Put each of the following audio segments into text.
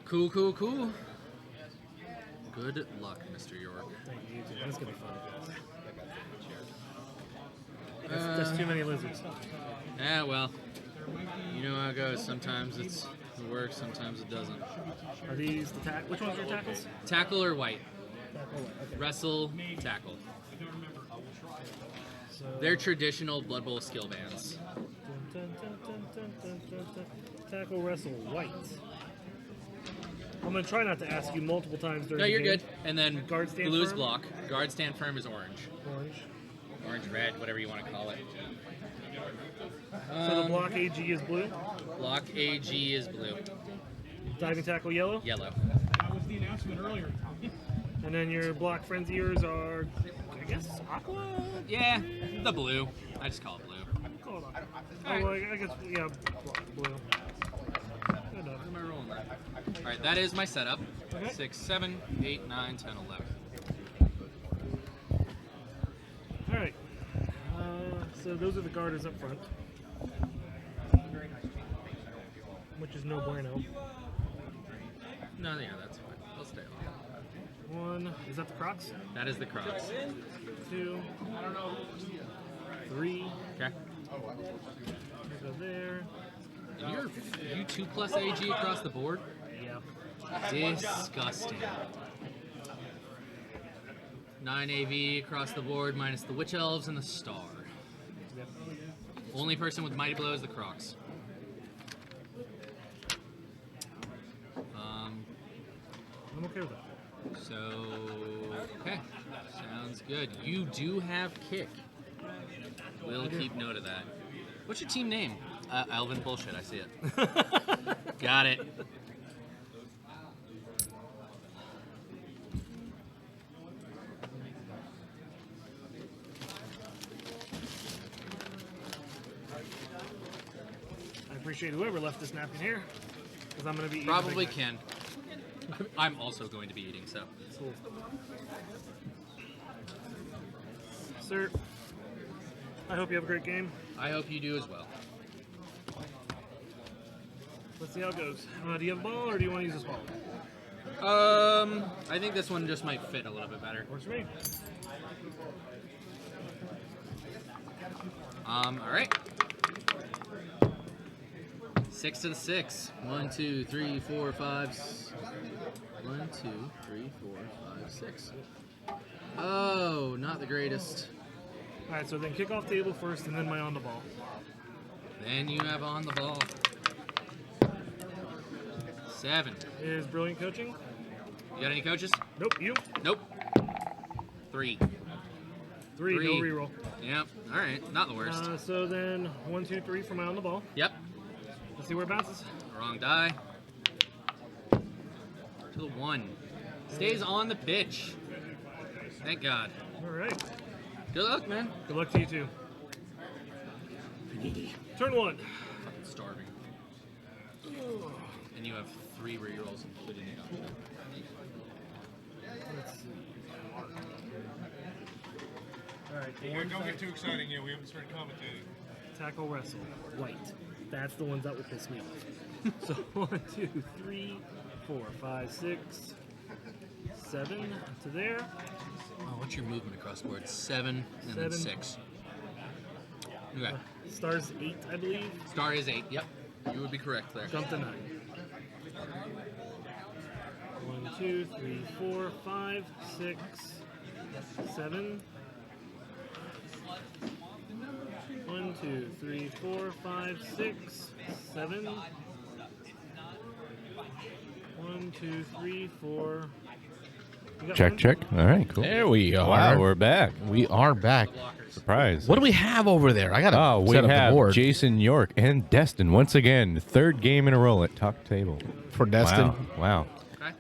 Cool, cool, cool. Good luck, Mr. York. Thank you. That's gonna be fun. That's too many lizards. Yeah, well, you know how it goes. Sometimes it works, sometimes it doesn't. Are these the tackle? Which ones are tackles? Tackle or white? Tackle. Okay. Wrestle, tackle. So, They're traditional Blood Bowl skill bands. Tackle, wrestle, white. I'm gonna try not to ask you multiple times during No, the you're game. good. And then Guard stand blue is firm? block. Guard stand firm is orange. Orange. Orange, red, whatever you want to call it. So the block AG is blue. Block AG is blue. Diving tackle yellow. Yellow. That was the announcement earlier, Tommy. And then your block frenziers are, I guess, aqua. Yeah, the blue. I just call it blue. Call it aqua. Oh, well, I guess yeah, block blue. Good enough. What am I rolling? All right, that is my setup. Okay. 6, 7, 8, 9, 10, 11. All right. So those are the garters up front, which is no bueno. No, yeah, that's fine. We'll stay on. 1, is that the Crocs? That is the Crocs. 2, 3. Okay. Go there. And you 2 plus AG across the board? Yeah. Disgusting. 9 AV across the board minus the Witch Elves and the Star. Yep. Only person with Mighty Blow is the Crocs. I'm okay with that. So, okay. Sounds good. You do have kick. We'll keep note of that. What's your team name? Elven bullshit, I see it. Got it. I appreciate whoever left this napkin here, because I'm going to be eating Probably Big Mac. can. I'm also going to be eating, so. Cool. Sir, I hope you have a great game. I hope you do as well. Let's see how it goes. Do you have a ball, or do you want to use this ball? I think this one just might fit a little bit better. Works for me. All right. 6 to the 6. 1, 2, 3, 4, 5. 1, 2, 3, 4, 5, 6. Oh, not the greatest. All right, so then kick off table first, and then my on the ball. Then you have on the ball. 7. Is brilliant coaching? You got any coaches? Nope. You? Nope. 3. 3. No reroll. Yep. All right. Not the worst. So then 1, 2, 3 for my on the ball. Yep. Let's see where it bounces. Wrong die. To the 1. Stays on the pitch. Thank God. All right. Good luck, man. Good luck to you too. Turn 1. Fucking starving. And you have 3 rerolls, including the option. Let's see. All right. Yeah, don't get too exciting yet. We haven't started commentating. Tackle wrestle. White. That's the ones that would piss me off. So 1, 2, 3, 4, 5, 6, 7 to there. Oh, what's your movement across the board? 7 and then 7. 6. Okay. Stars 8, I believe. Star is 8. Yep. You would be correct there. Jump to 9. 1, 2, 3, 4, 5, 6, 7. 1, 2, 3, 4, 5, 6, 7. 1, 2, 3, 4. You got Check, one? check. All right, cool. There we are. Wow, we're back. We are back. Surprise. What do we have over there? I gotta Oh, we set up the have board Jason York and Destin once again. 3rd game in a row at top table. for Destin. Wow.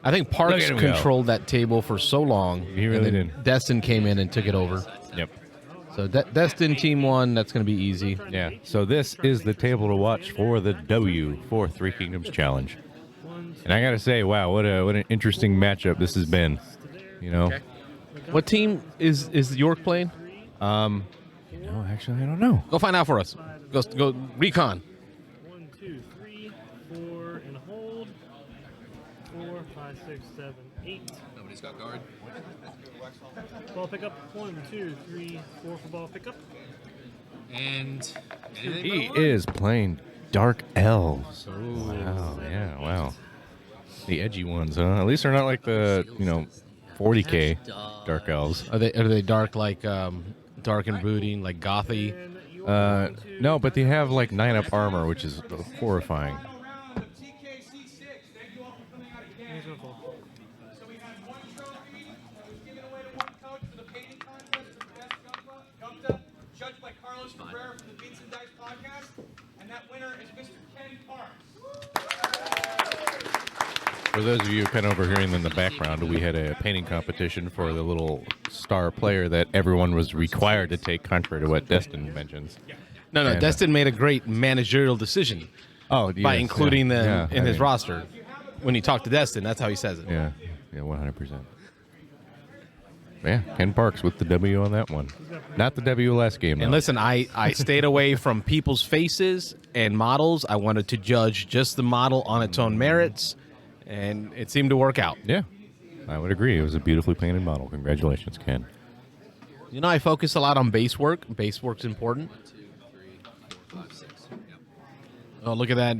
I think Parks Look at him go. controlled that table for so long. He really and then did. Destin came in and took it over. Yep. So Destin team 1. That's going to be easy. Yeah. So this is the table to watch for the W for Three Kingdoms Challenge. And I gotta say, wow, what an interesting matchup this has been. You know. Okay. What team is York playing? No, actually, I don't know. Go find out for us. Go recon. 1, 2, 3, 4, and hold. 4, 5, 6, 7, 8. Nobody's got guard. Ball pickup. 1, 2, 3, 4 for ball pickup. And anything He but a 1. is playing Dark Elves. Wow, yeah, wow. The edgy ones, huh? At least they're not like the, 40K Dark Elves. Are they dark like dark and brooding, like gothy? And you are going to No, but they have like 9-up armor, which is horrifying. Round of TKC 6. Thank you all for coming out again. He's gonna fall. So we had one trophy that was given away to one coach for the painting contest for the best gumta, judged by Carlos Ferrer from the Beats and Dice podcast. And that winner is Mr. Ken Parks. For those of you kind of overhearing in the background, we had a painting competition for the little star player that everyone was required to take, contrary to what Destin mentions. No, And, Destin made a great managerial decision Oh, by yes, including them yeah, in I his mean, roster. When he talked to Destin, that's how he says it. Yeah, 100%. Yeah, Ken Parks with the W on that one. Not the W last game, And though. listen, I stayed away from people's faces and models. I wanted to judge just the model on its own merits, and it seemed to work out. Yeah, I would agree. It was a beautifully painted model. Congratulations, Ken. You know, I focus a lot on base work. Base work's important. 1, 2, 3, 4, 5, 6. Yep. Oh, look at that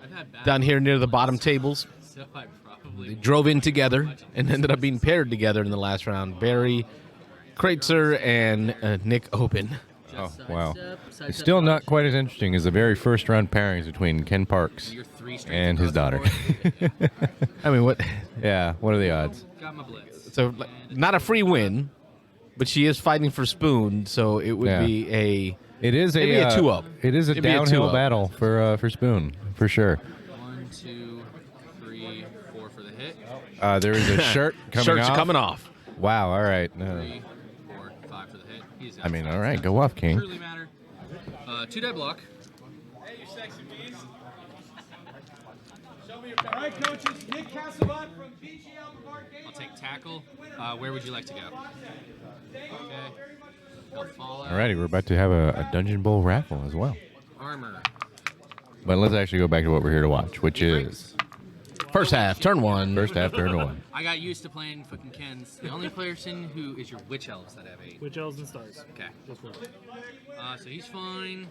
I've had bad down here near the bottom tables. so I probably They drove in together and ended up being paired together in the last round. Barry Kreitzer and Nick Oben. Oh, wow. It's still not quite as interesting as the very first round pairings between Ken Parks You're 3 straight and his daughter. I mean, what? Yeah, what are the odds? Got my blitz. So, like, not a free win, but she is fighting for Spoon, so it would Yeah. be a. It is It'd be a 2-up. It is a It'd be a downhill 2-up. battle for Spoon, for sure. 1, 2, 3, 4 for the hit. There is a shirt coming Shirt's off. coming off. Wow, all right. 3, 4, 5 for the hit. He's I mean, all right, go off, King. Truly matter. 2-die block. Hey, you sexy bees. Show me your All right, coaches. Nick Casabot from BGL Park Game. I'll take tackle. Where would you like to go? Okay. I'll fall out. Alrighty, we're about to have a Dungeon Bowl raffle as well. Armor. But let's actually go back to what we're here to watch, which is First half, turn one. first half, turn one. I got used to playing fucking Kens. The only person who is your witch elves that have 8. Witch Elves and Stars. Okay. Just one. So he's fine.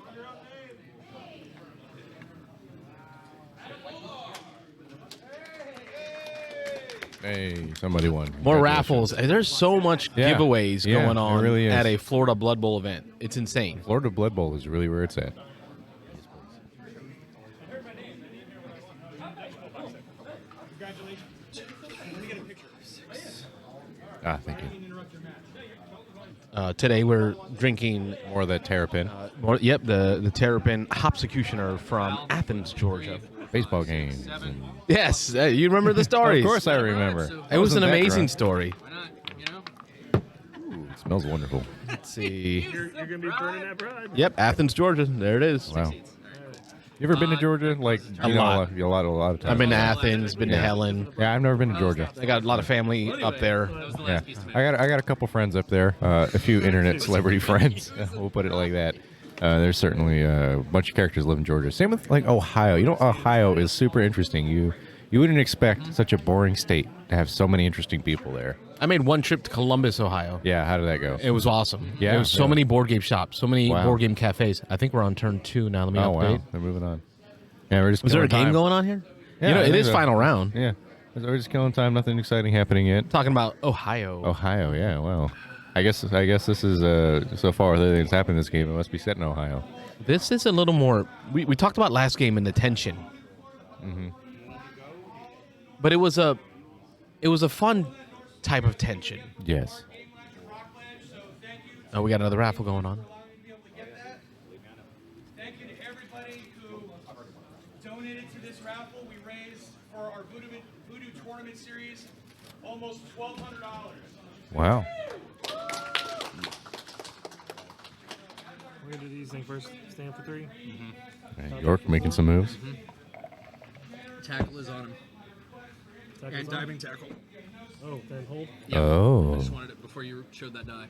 Hey, somebody won. More Congratulations. raffles. There's so much Yeah. giveaways Yeah, going on there really is. at a Florida Blood Bowl event. It's insane. Florida Blood Bowl is really where it's at. Ah, thank you. Today we're drinking. More of that terrapin. The Terrapin Hopsecutioner from Athens, Georgia. Baseball games. And Yes, you remember the stories. of course I remember. It was an Wasn't that amazing drunk. story. Why not? You know? Ooh, it smells wonderful. Let's see. You're gonna be burning that bride. Yep, Athens, Georgia. There it is. Wow. You ever been to Georgia? Like A you know, lot. a lot of times. I've been to Athens, been to Yeah. Helen. Yeah, I've never been to Georgia. I got a lot of family up there. That was the Yeah, last piece to make. I got a couple friends up there, a few internet celebrity friends. We'll put it like that. There's certainly a bunch of characters live in Georgia. Same with like Ohio. You know, Ohio is super interesting. You wouldn't expect such a boring state to have so many interesting people there. I made one trip to Columbus, Ohio. Yeah, how did that go? It was awesome. Yeah, There was so yeah. many board game shops, so many Wow. board game cafes. I think we're on turn 2 now. Let me Oh update. wow, they're moving on. Yeah, we're just. Was there a killing game time. going on here? Yeah, you know, I it think is so. final round. Yeah, we're just killing time. Nothing exciting happening yet. Talking about Ohio. Ohio, yeah. Well, I guess this is so far everything that's happened in this game. It must be set in Ohio. This is a little more. We talked about last game and the tension. Mm-hmm. But it was a fun type of tension. Yes. Oh, we got another raffle going on. Thank you to everybody who donated to this raffle. We raised for our Voodoo Tournament Series almost $1,200. Wow. We're gonna do these things first. Stand for 3. All right, York making some moves. Tackle is on him. Tackles And on. diving tackle. Oh, then hold. Oh. Just wanted it before you showed that die.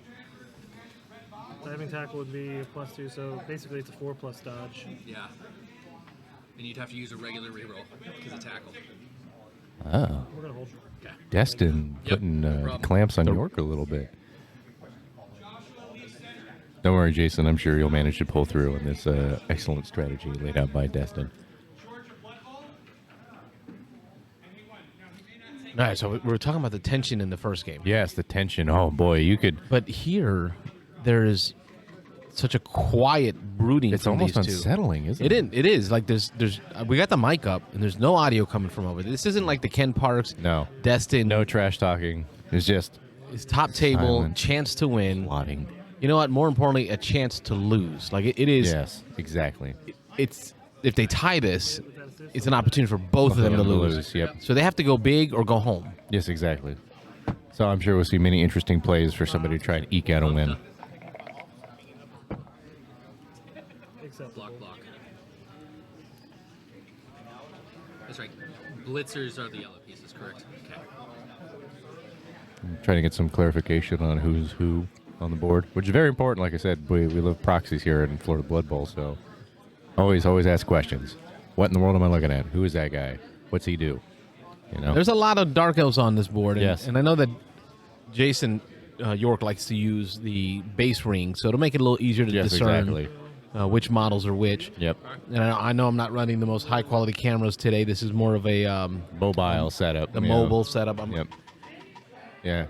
Diving tackle would be a +2, so basically it's a 4+ dodge. Yeah. And you'd have to use a regular reroll because of tackle. Oh, We're gonna hold. Okay. Destin Yep, putting no problem. clamps on York a little bit. Don't worry, Jason. I'm sure you'll manage to pull through on this excellent strategy laid out by Destin. All right, so we were talking about the tension in the first game. Yes, the tension. Oh boy, you could. But here, there is such a quiet brooding. It's from almost these two. unsettling, isn't it? It is like there's we got the mic up and there's no audio coming from over there. This isn't like the Ken Parks. No. Destin. No trash talking. It's just It's top table, Silence. chance to win. plotting. You know what? More importantly, a chance to lose. Like it is. Yes, exactly. It's if they tie this, it's an opportunity for both of them to lose. Yep. So they have to go big or go home. Yes, exactly. So I'm sure we'll see many interesting plays for somebody to try and eke out a win. Block, block. That's right. Blitzers are the yellow pieces, correct? Okay. I'm trying to get some clarification on who's who on the board, which is very important. Like I said, we live proxies here in Florida Blood Bowl, so always ask questions. What in the world am I looking at? Who is that guy? What's he do? You know. There's a lot of dark elves on this board, and, Yes. and I know that Jason York likes to use the base ring, so it'll make it a little easier to Yes, discern exactly. which models are which. Yep. And I know I'm not running the most high quality cameras today. This is more of a Mobile setup. the yeah. mobile setup. Yep. Yeah.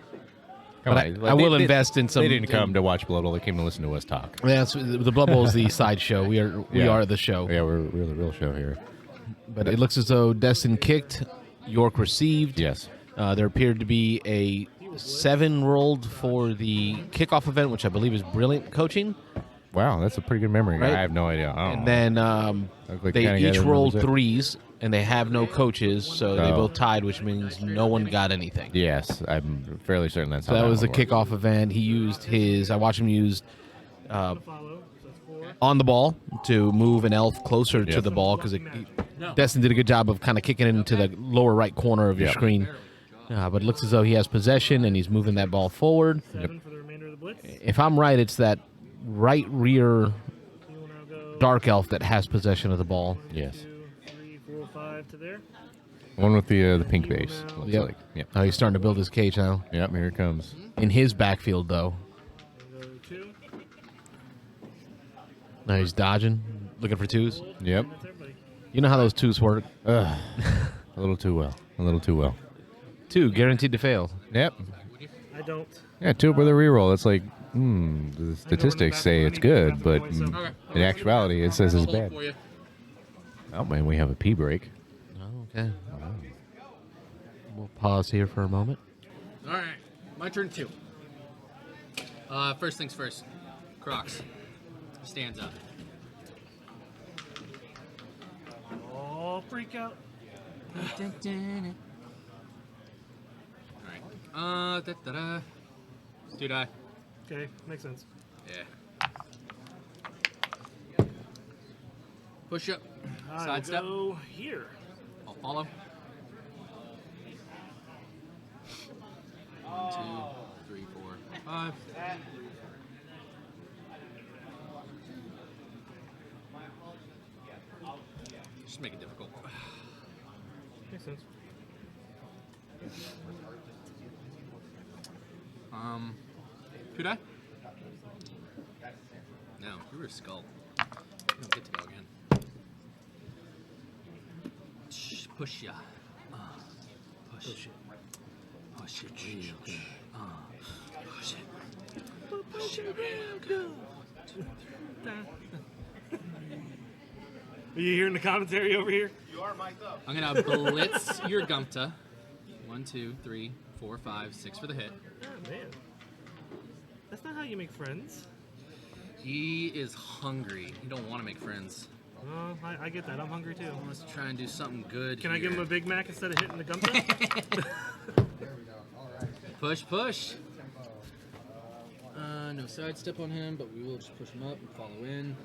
But I will invest in some. They didn't come to watch Blood Bowl. They came to listen to us talk. Yeah, the Blood Bowl is the side show. We Yeah. are the show. Yeah, we're the real show here. But it looks as though Destin kicked, York received. Yes. There appeared to be a 7 rolled for the kickoff event, which I believe is brilliant coaching. Wow, that's a pretty good memory. Right. I have no idea. I don't And know. then Look like the they kinda guy each that rolled remembers it. 3s, and they have no coaches, so they Oh. both tied, which means no one got anything. Yes, I'm fairly certain that's So how that was the one works. kickoff event. He used his. I watched him use Follow. That's 4. on the ball to move an elf closer to Yep. the ball because Destin did a good job of kind of kicking it into the lower right corner of your Yep. screen. But it looks as though he has possession and he's moving that ball forward. 7 for the remainder of the blitz. If I'm right, it's that right rear He will now go dark elf that has possession of the ball. Yes. 2, 3, 4, 5 to there. One with the pink base. Looks Yep. like. Yep. Oh, he's starting to build his cage now. Yep. Here it comes. In his backfield, though. Go 2. Now he's dodging, looking for 2s. Yep. That's everybody. You know how those 2s work. A little too well. A little too well. 2 guaranteed to fail. Yep. I don't. Yeah, 2 with a reroll. It's like, the statistics say it's good, but Okay. in actuality, it says it's Hold it bad. for you. Oh man, we have a pee break. Oh, okay. We'll pause here for a moment. All right. My turn 2. First things first. Crocs. Stands up. Oh, freak out. All right. Da-da-da. Do die. Okay, makes sense. Yeah. Push up. I Sidestep. will go here. I'll follow. 1, 2, 3, 4, 5. Just make it difficult. Makes sense. Who die? No, you were a skull. You don't get to go again. Push ya. Push it. Push it. Push it. Push it. Are you hearing the commentary over here? I'm gonna blitz your Gumta. 1, 2, 3, 4, 5, 6 for the hit. Oh, man. That's not how you make friends. He is hungry. He don't want to make friends. Oh, I get that. I'm hungry too. Let's try and do something good. Can I give him a Big Mac instead of hitting the gumbo? Push, push. No sidestep on him, but we will just push him up and follow in.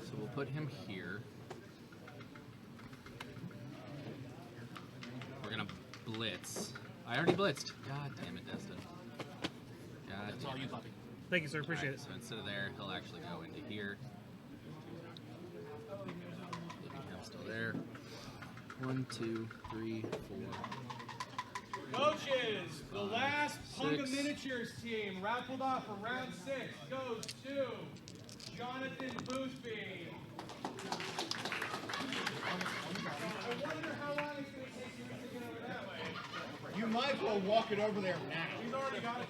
So we'll put him here. We're gonna blitz. I already blitzed. God damn it, Destin. God damn it. Thank you, sir. Appreciate Alright, it. so instead of there, he'll actually go into here. 1, 2, 3, 4. Coaches, the last hunk of 6. miniatures team raffled off for round 6 goes to Jonathan Boothby. I wonder how long it's going to take you to get over that way. You might as well walk it over there now. He's already got it.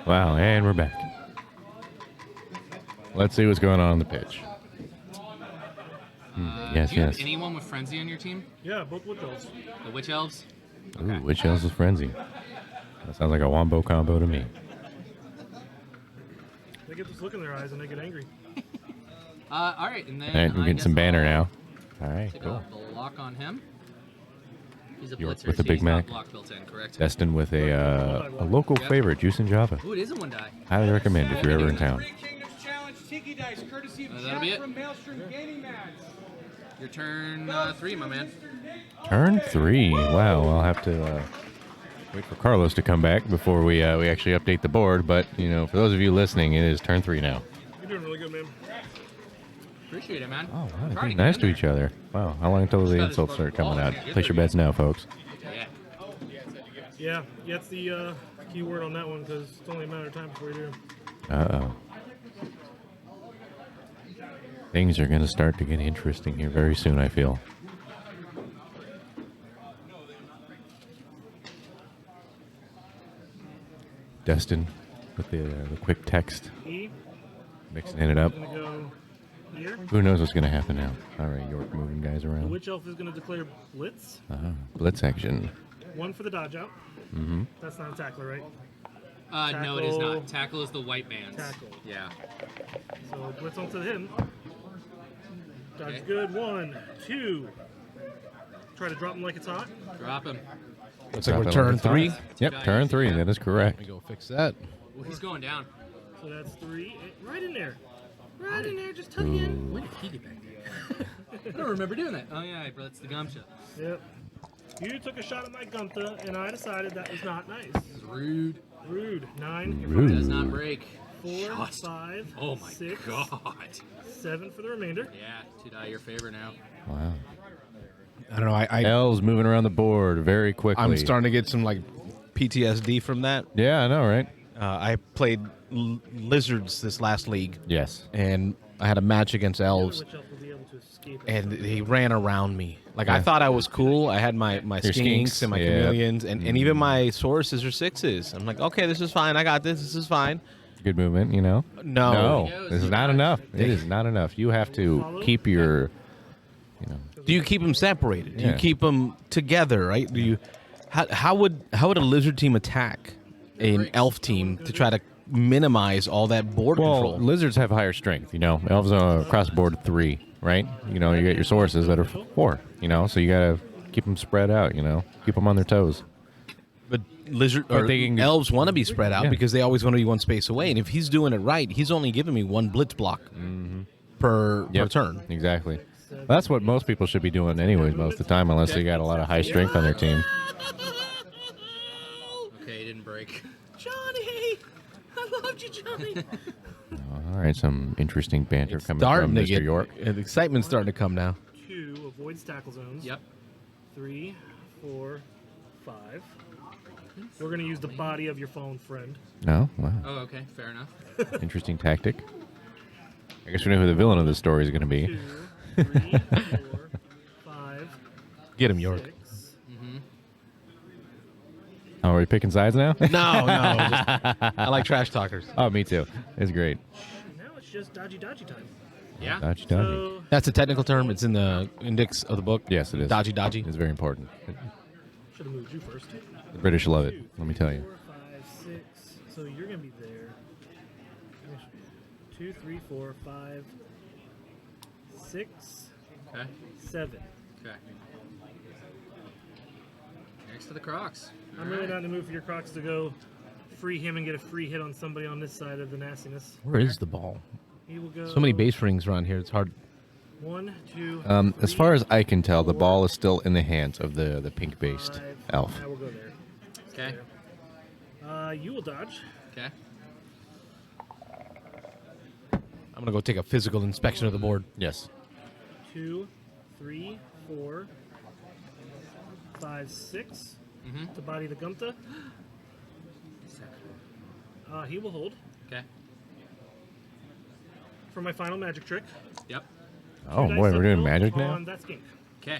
Wow, and we're back. Let's see what's going on the pitch. Yes, Do you yes. have anyone with Frenzy on your team? Yeah, both Witch Elves. The Witch Elves? Ooh, Witch Elves with Frenzy. That sounds like a wombo combo to me. They get this look in their eyes and they get angry. All right, and then All right, we're I getting guess some banner I'll now. All right, Take cool. a block on him. He's a York blitzer, with the so Big he's not Mac. block built in, correct? Destin with a local Yep. favorite, Juice and Java. Ooh, it is a 1 die. Highly recommend if you're ever in town. Three Kingdoms Challenge Tiki Dice, courtesy of That'll be Jack it. from Maelstrom Gaming Mats. Your turn 3, my man. Turn 3. Wow, I'll have to wait for Carlos to come back before we actually update the board. But you know, for those of you listening, it is turn 3 now. You're doing really good, man. Appreciate it, man. Oh, wow, they're Trying being get nice in to there. each other. Wow, how long until the insults start coming out? Place your bets now, folks. Yeah. Yeah, that's the key word on that one because it's only a matter of time before we do. Uh-oh. Things are going to start to get interesting here very soon, I feel. Destin with the quick text, E, mixing it up. gonna go here. Who knows what's going to happen now? All right, York moving guys The around. Witch Elf is gonna declare Blitz. Blitz action. 1 for the dodge out. That's not a tackler, right? No, it is Tackle. not. Tackle is the white man's. Tackle. Yeah. So Blitz onto him. Dodge Okay. good. 1, 2. Try to drop him like it's hot. Drop him. Looks like we're Drop it turn like it's hot. 3. Yep, turn 3. That is correct. Let me go fix that. Well, he's going down. So that's 3. Right in there. Right in there. Just tuck it in. When did he get back there? I don't remember doing that. Oh, yeah, but it's the gumshoe. Yep. You took a shot at my Gunther, and I decided that was not nice. It's rude. Rude. 9. Rude. Does not break. 4, Just. 5, Oh, my 6, God. 7 for the remainder. Yeah, 2 die your favor now. Wow. I don't know. I Elves moving around the board very quickly. I'm starting to get some like PTSD from that. Yeah, I know, right? I played Lizards this last league, Yes. and I had a match against Elves, Which elf will be able to escape it. and he ran around me. Like Yeah. I thought I was cool. I had my Your skinks and my yeah. chameleons, and even my sources are 6s. I'm like, okay, this is fine. I got this. This is fine. Good movement, you know? No. No, this is not enough. It is not enough. You have to keep your, you know, Do you keep them separated? Do Yeah. you keep them together? Right? Do you? How would a lizard team attack an elf team to try to minimize all that board well, control? lizards have higher strength, you know. Elves are across the board 3, right? You know, you get your sources that are 4, you know, so you got to keep them spread out, you know, keep them on their toes. But lizard But or they can- elves want to be spread out Yeah. because they always want to be one space away. And if he's doing it right, he's only giving me 1 blitz block per Yep. turn. Exactly. That's what most people should be doing anyways most of the time, unless they got a lot of high strength on their team. Okay, it didn't break. Johnny! I loved you, Johnny! All right, some interesting banter It's coming starting from to Mr. get York. The excitement's starting to come now. 2 avoids tackle zones. Yep. 3, 4, 5. We're going to use the body of your fallen friend. No? Wow. Oh, okay, fair enough. Interesting tactic. I guess we know who the villain of the story is going to be. 2, 3, 4, 5, Get him, York. 6. Oh, are we picking sides now? No, I like trash talkers. Oh, me too. It's great. Now it's just dodgy time. Yeah. Dodgy, dodgy. So, That's a technical term. It's in the index of the book. Yes, it is. Dodgy. It's very important. should have moved you first. The British love it, let me tell you. 4, 5, 6. So you're going to be there. 2, 3, 4, 5, 6, Okay. 7. Okay. Next to the Crocs. I'm really not in the mood for your Crocs to go free him and get a free hit on somebody on this side of the nastiness. Where is the ball? He will go. So many base rings around here. It's hard. 1, 2. As 3, far as I can tell, the ball is still in the hands of the pink-based 5. elf. I will go there. Okay. You will dodge. Okay. I'm gonna go take a physical inspection of the board. Yes. 2, 3, 4, 5, 6 Mm-hmm. to body the Gumta. He will hold Okay. for my final magic trick. Yep. Oh Two boy, dice we're doing uphill magic now. on that skink. Okay.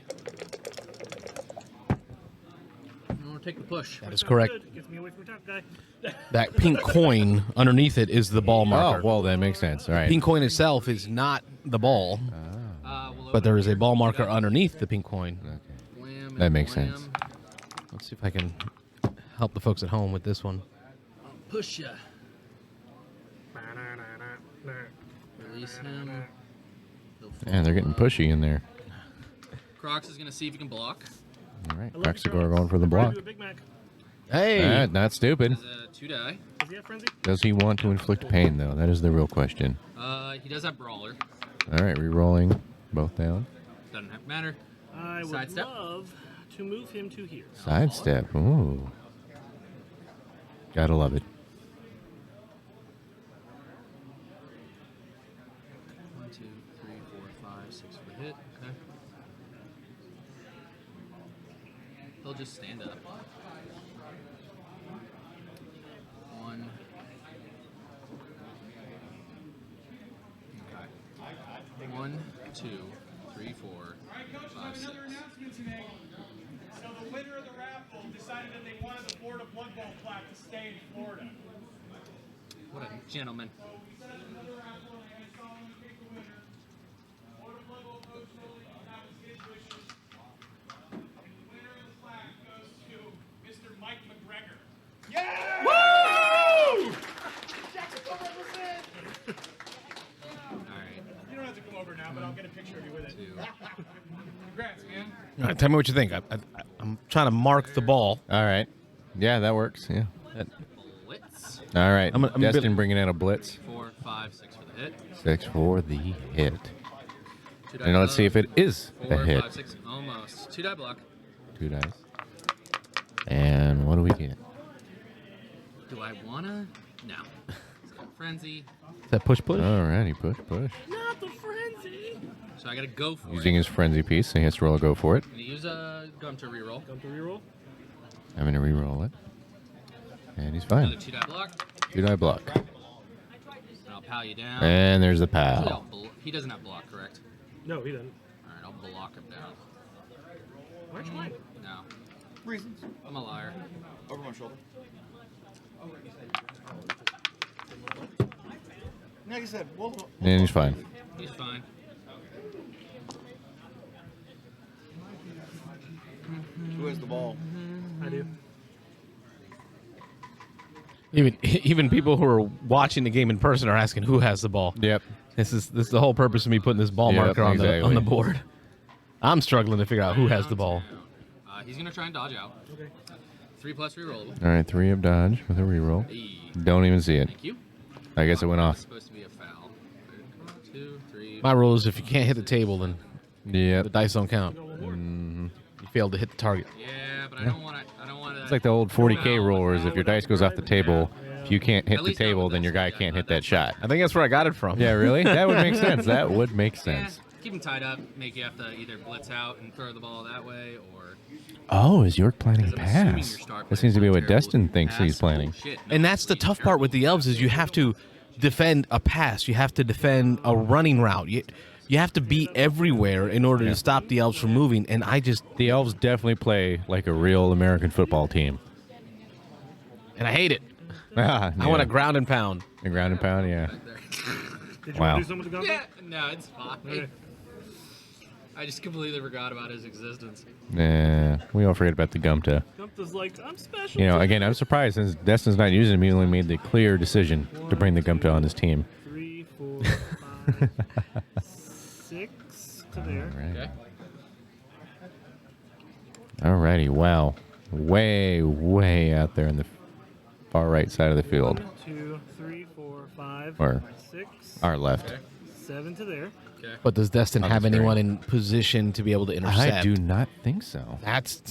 We'll take the push. That is Sounds correct. good. Gets me away from the top guy. That pink coin underneath it is the ball Oh, marker. well, that makes sense. All right. Pink coin itself is not the ball, We'll but there open is a here. ball marker underneath the pink coin. Blam and That makes blam. sense. Let's see if I can help the folks at home with this one. Push ya. Release him. Yeah, they're getting pushy in there. Crocs is going to see if he can block. All right. I love Croxagore Crocs. going for the I'm ready block. to do a Big Mac. Hey! Not stupid. Has a 2 die. Does he have frenzy? Does he want to inflict pain, though? That is the real question. He does have brawler. All right, re-rolling both down. Doesn't have to matter. I would Sidestep? love to move him to here. Sidestep. Ooh. Gotta love it. 1, 2, 3, 4, 5, 6 for the hit. Okay. He'll just stand up. 1. Okay. 1, 2, 3, 4, All right, Coach, we 5, have 6. another announcement today. So the winner of the raffle decided that they wanted the Florida Blood Bowl plaque to stay in Florida. What a gentleman. So we set up another raffle, and I saw him pick the winner. Florida Blood Bowl coach Foley, that was his wishes. And the winner of the plaque goes to Mr. Mike McGregor. Yeah! Woo! Jacksonville represent! Alright. You don't have to come over now, but I'll get a picture of you with it. 2. Congrats, man. All right, tell me what you think. I'm trying to mark the ball. All right. Yeah, that works. Yeah. Blitz. All right. I'm a Destin bit- bringing out a blitz. 4, 5, 6 for the hit. 6 for the hit. 2 die And let's see block. if it is 4, a hit. 5, 6. Almost. 2 die block. 2 dice. And what do we get? Do I wanna? No. It's got frenzy. Is that push? All righty. Push, push. Not the frenzy! So I gotta go for Using it. his frenzy piece, so he has to roll a go for it. I'm gonna use a gum to reroll. Come to reroll. I'm going to re-roll it. And he's Another fine. 2 die block. 2 die block. And I'll pal you down. And there's the Actually, pal. he doesn't have block, correct? No, he doesn't. Alright, I'll block him down. Why'd you mind? No. Reasons. I'm a liar. Over my shoulder. Like I said, we'll And he's fine. He's fine. who has the ball? I do. Even people who are watching the game in person are asking who has the ball. Yep. This is the whole purpose of me putting this ball Yep, marker on exactly. the board. I'm struggling to figure out who has the ball. He's gonna try and dodge out. Okay. 3 plus rerollable. All right, 3 of dodge with a reroll. Hey, Don't even see it. thank you. I guess it went It's off. supposed to be a foul. 2, 3. My rule is if you can't hit the table, then the Yep. dice don't count. Mm-hmm. You failed to hit the target. Yeah, but I don't want to. I don't want to. It's like the old 40K rule, where if your dice goes off the table, if you can't hit At the least not table, with then this your guy guy, can't hit not that shot. I think that's where I got it from. Yeah, really? That would make sense. That would make Yeah, sense. keep him tied up. Make you have to either blitz out and throw the ball that way, or. Oh, is York planning a Because I'm assuming pass? your star That seems to be player's what not terrible Destin with thinks he's pass. planning. Shit, no, And that's the he's tough part with the terrible. elves is you have to defend a pass. You have to defend a running route. You have to be everywhere in order to stop the elves from moving. And I just The Elves definitely play like a real American football team. hate it. Ah, I want to ground and pound. a ground and pound, yeah. Back there. Did you Wow. want to do something with the Yeah, gun? no, it's fine. Okay. I just completely forgot about his existence. Nah, we all forget about the Gumta. Gumpta's like, I'm special. You know, too. again, I'm surprised since Destin's not using him. He only made the clear decision to bring the Gumta on his team. 3, 4, 5, 6 to there. Okay. Alrighty, wow. Way, way out there in the far right side of the field. 1, 2, 3, 4, 5, Or 6, our left. 7 to there. Okay. But does Destin On have the screen. anyone in position to be able to intercept? I do not think so. That's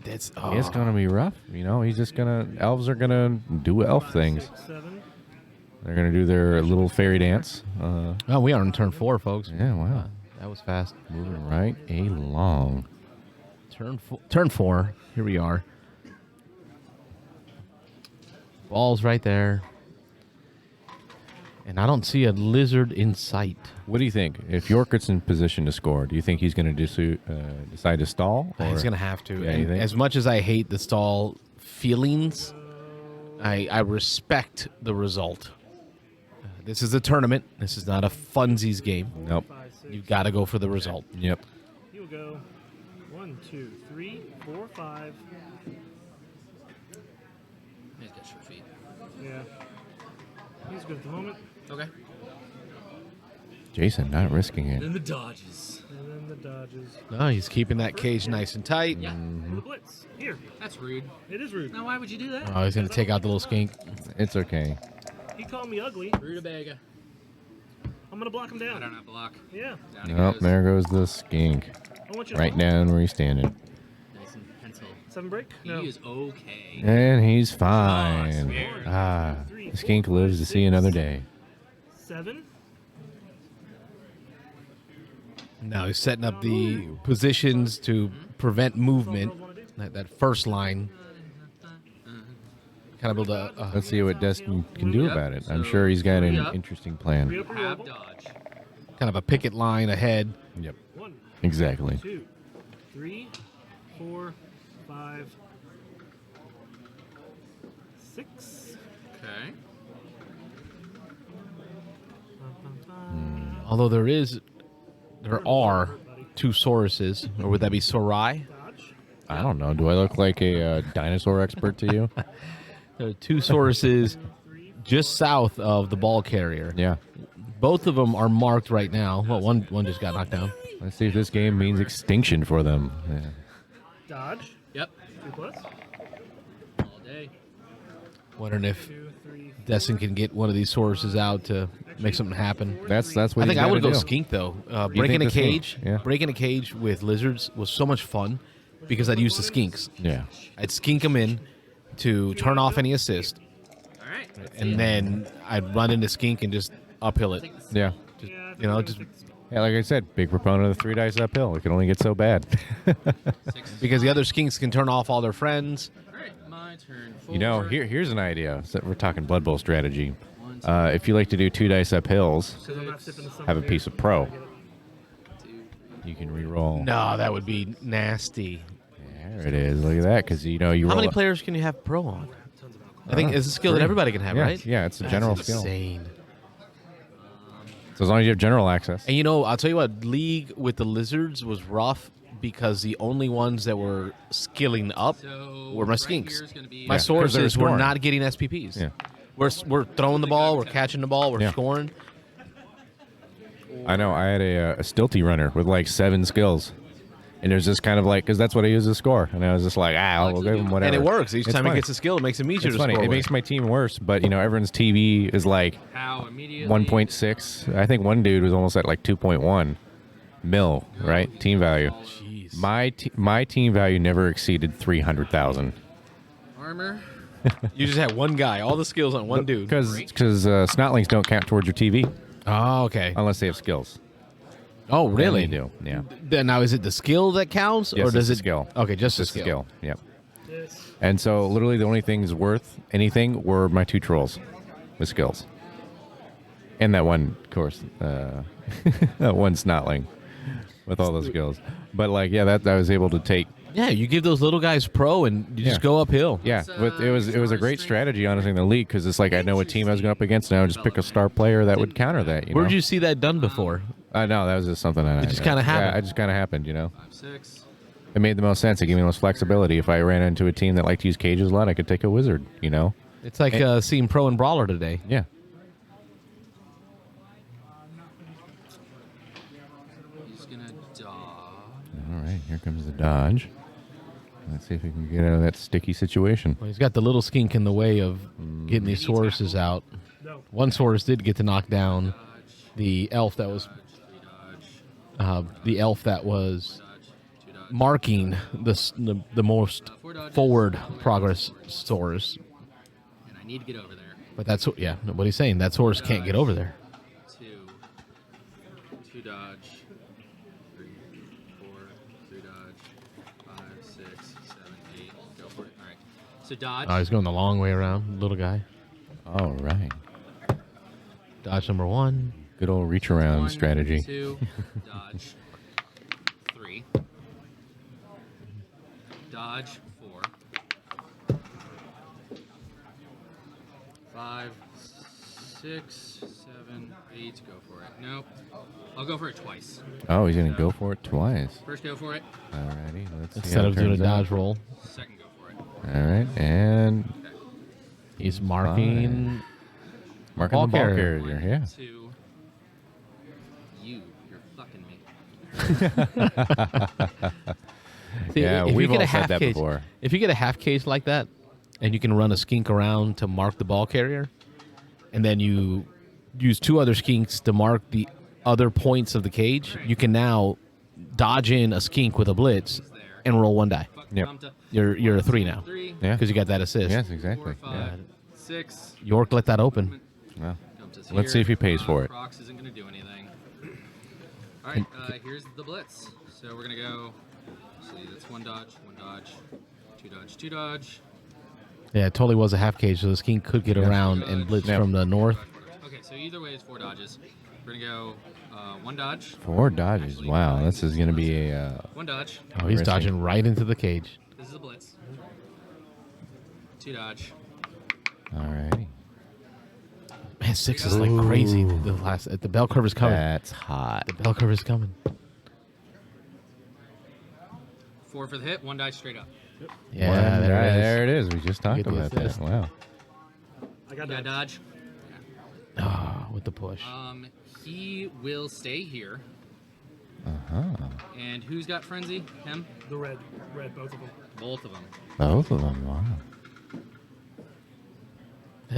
that's oh. It's going to be rough. You know, he's just going to... Elves are going to do elf 5, things. 6, 7. They're going to do their little fairy dance. Oh, we are on turn 4, folks. Yeah, wow. That was fast. Moving right along. Turn 4. Here we are. Ball's right there. And I don't see a lizard in sight. What do you think? If York gets in position to score, do you think he's going to decide to stall? Or? He's going to have to. Yeah, you And think? as much as I hate the stall feelings, I respect the result. This is a tournament. This is not a funsies game. Nope. 5, 6. You've got to go for the result. Yep. He'll go 1, 2, 3, 4, 5. He's got short feet. Yeah. He's good at the moment. Okay. Jason not risking it. Then the dodges. And then the dodges. No, he's keeping that cage nice and tight. Yeah. And the blitz. Here. That's rude. It is rude. Now, why would you do that? Oh, he's going to take out the little skink. It's okay. He called me ugly. Rutabaga. I'm going to block him I down. don't have block. Yeah. Down he Oh, goes. there goes the skink. I want you to Right block. down where he's standing. Nice and pencil. 7 break? He No. is okay. And he's Oh, fine. scared. The skink lives to see another day. 7. Now he's setting up the positions to prevent movement. That first line. Kind of build a Let's see what Destin can do Yep. about it. I'm So, sure he's got an 3 up. interesting plan. Re-up or Have roll? dodge. kind of a picket line ahead. Yep. 1, Exactly. 2, 3, 4, 5, 6. Okay. Although there are 2 Sauruses, or would that be Sorai? Dodge. I don't know. Do I look like a dinosaur expert to you? There are 2 Sauruses just south of the ball carrier. Yeah. Both of them are marked right now. Well, one just got knocked down. Let's see if this game means extinction for them. Yeah. Dodge. Yep. 2 plus. All day. Wondering if 2, 3. Destin can get one of these Sauruses out to make something happen. That's what I think he's I would gotta go do. skink though. think Breaking a the skink? cage, Yeah. breaking a cage with lizards was so much fun because I'd use the skinks. Yeah. I'd skink them in to turn off any assist, All right. and then I'd run into skink and just uphill it. Yeah. Just, Yeah, you know, just Yeah, like I said, big proponent of the 3 dice uphill. It can only get so bad. 6. because the other skinks can turn off all their friends. All right. My turn. You know, Forward. here's an idea. So we're talking Blood Bowl strategy. 1, 2, If you like to do 2 dice uphills, Because I'm not sipping the have a piece of pro. 2, 3. You can re-roll. No, that would be nasty. There it is. Look at that. Because, you know, you How roll many a- players can you have pro on? I think it's a skill that 3. everybody can have, Yeah, right? Yeah, it's a That's general skill. insane. So as long as you have general access. And you know, I'll tell you what, League with the Lizards was rough because the only ones that were skilling up So were my right skinks. here's gonna be My Yeah, 'cause they were sources were scoring. not getting SPPs. Yeah. We're throwing the ball, we're catching the ball, we're Yeah. scoring. I know. I had a stilty runner with like 7 skills. And it was just kind of like, because that's what I use to score. And I was just like, we'll give him whatever. And it works. Each It's time funny. he gets a skill, it makes him easier It's to funny. score It with. makes my team worse, but, you know, everyone's TV is like How immediately. 1.6. I think one dude was almost at like 2.1 mil, right? Team value. Jeez. My team value never exceeded 300,000. Armor. You just had one guy, all the skills on one dude. Because snotlings don't count towards your TV Oh, okay. unless they have skills. Oh, really? Then they do. Yeah. Then now, is it the skill that counts, Yes, or does it's it the skill. Okay, just the Just the skill. skill. Yep. This. And so literally the only things worth anything were my 2 trolls with skills. And that one, of course, that one snotling with all those skills. But like, yeah, that I was able to take. Yeah, you give those little guys pro, and you just Yeah. go uphill. Yeah, So, but it was a star great strength. strategy, honestly, in the league because it's like I know what team I was going up against, and I would just pick a star player that would counter that. You Where know? did you see that done before? No, that was just something that It just kinda happened. Yeah, it just kind of happened. You know, 5, 6. it made the most sense. It gave me the most flexibility. If I ran into a team that liked to use cages a lot, I could take a wizard. You know. It's like seeing pro and brawler today. Yeah. He's gonna dodge. All right, here comes the dodge. Let's see if we can get out of that sticky situation. Well, he's got the little skink in the way of getting these Sauruses out. No. One Saurus did get to knock down the elf that was marking the most forward progress Saurus. And I need to get over there. But that's what he's saying. That Saurus can't get over there. 2. 2 dodge. So dodge. Oh, he's going the long way around, little guy. All right. Dodge number 1. Good old reach around 1, strategy. 2, dodge. 3. Dodge 4. 5, 6, 7, 8. Go for it. Nope. I'll go for it twice. Oh, he's gonna go for it twice. First, go for it. Alrighty, let's see. Instead how of it doing a turns out. dodge roll, Second, go for it. All right, and he's marking. marking Ball the ball carrier. carrier. Yeah. 2. You're fucking me. See, Yeah, if you we've get all a said half that cage, before. If you get a half cage like that, and you can run a skink around to mark the ball carrier, and then you use 2 other skinks to mark the other points of the cage, you can now dodge in a skink with a blitz and roll 1 die. Yep. You're a 3 now 3. Yeah. because you got that assist. Yes, 4, exactly. 5, Yeah. 6. York let that open. Well, Gumpta's let's here. see if he pays for it. Crocs isn't going to do anything. All right, here's the blitz. So we're going to go. See, that's 1 dodge, 1 dodge, 2 dodge, 2 dodge. Yeah, it totally was a half cage, so the skink could get around and blitz Yep. from the north. Okay, so either way is 4 dodges. We're going to go 1 dodge, 4 dodges. Wow, this is gonna be a. 1 dodge. Oh, he's Risky. dodging right into the cage. This is a blitz. 2 dodge. Alrighty. Man, 6 is like crazy. The bell curve is coming. That's hot. The bell curve is coming. 4 for the hit, 1 dodge straight up. Yeah, One die, there it is. there it is. We just talked Get the about that. assist. Wow. I got Yeah, that. dodge. Ah, with the push. He will stay here. Uh-huh. And who's got frenzy? Him? The red, both of them. Both of them. Both of them. Wow.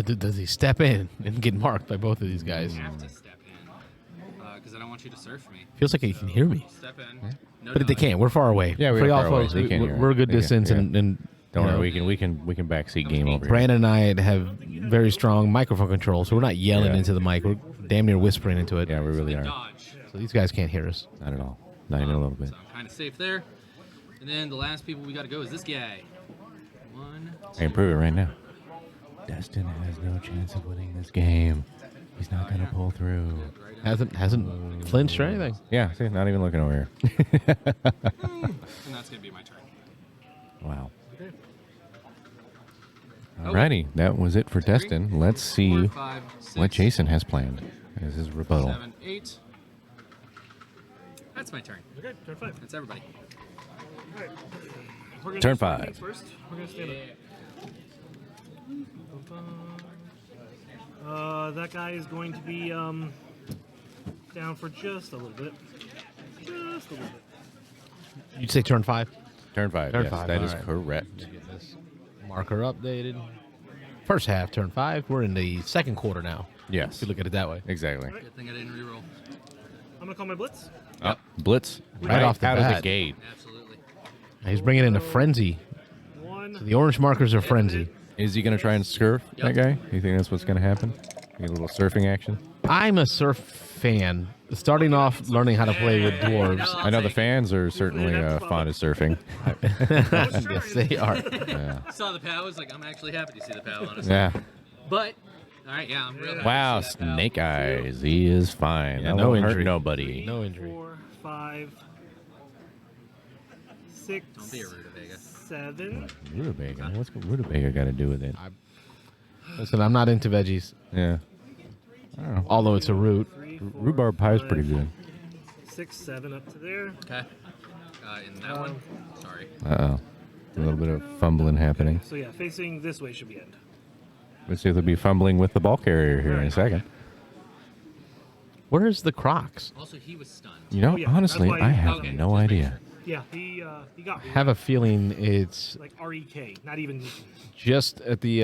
Does he step in and get marked by both of these guys? I have to step in because I don't want you to surf me. Feels like he can hear me. Step in. No But they dodge. can't. We're far away. Yeah, we For are y'all far away. folks, They can't hear we're a it. good They can- distance, yeah. and Don't you know, worry, we can backseat game over here. Brandon and I have very strong microphone control, so we're not yelling Yeah. into the mic. We're damn near whispering into it. Yeah, we really are. Dodge. So these guys can't hear us. Not at all. Not even a little bit. So I'm kind of safe there. And then the last people we got to go is this guy. 1, I can prove it right now. Destin has no chance of winning this game. He's not gonna pull through. Hasn't flinched or anything. Yeah, see, not even looking over here. and that's gonna be my turn. Wow. Alrighty, that was it for Destin. Let's see 4, 5, 6, what Jason has planned as his rebuttal. 7, 8. That's my turn. Okay, turn 5. That's everybody. All right. We're gonna Turn do stand 5. up First, we're gonna stand up. That guy is going to be down for just a little bit. Just a little bit. You'd say turn 5? Turn 5. Turn Yes, 5, that is alright. correct. Get this marker updated. First half, turn 5. We're in the second quarter now. Yes, If you look at it that way. exactly. Good thing I didn't reroll. I'm gonna call my blitz. Oh, blitz Right off the out of the bat. gate. Absolutely. He's bringing in a frenzy. One. So the orange markers are frenzy. Is he going to try and surf that Yep. guy? You think that's what's going to happen? Get a little surfing action? I'm a surf fan. Starting off learning how to play with dwarves. I know the fans are certainly fond of surfing. Yes, they are. Yeah. I saw the POW. I was like, I'm actually happy to see the POW, honestly. Yeah. But, all right, yeah, I'm real happy Wow, to see that POW. Snake Eyes. He is fine. Yeah, That no won't hurt injury. nobody. No injury. 4, 5, 6, Don't be a rutabaga. 7. Rutabaga. What's rutabaga got to do with it? Listen, I'm not into veggies, Yeah. I don't know. although it's a root. 3, 4, Rhubarb pie is pretty good. 6, 7 up to there. Okay. In that one, sorry. Uh-oh. A little bit of fumbling happening. So yeah, facing this way should be end. Let's see if they'll be fumbling with the ball carrier here in a second. Where's the Crocs? Also, he was stunned. You know, Oh, yeah, honestly, that's why- I have Okay, no just make idea. Yeah, he got I have a feeling it's like REK, not even just at the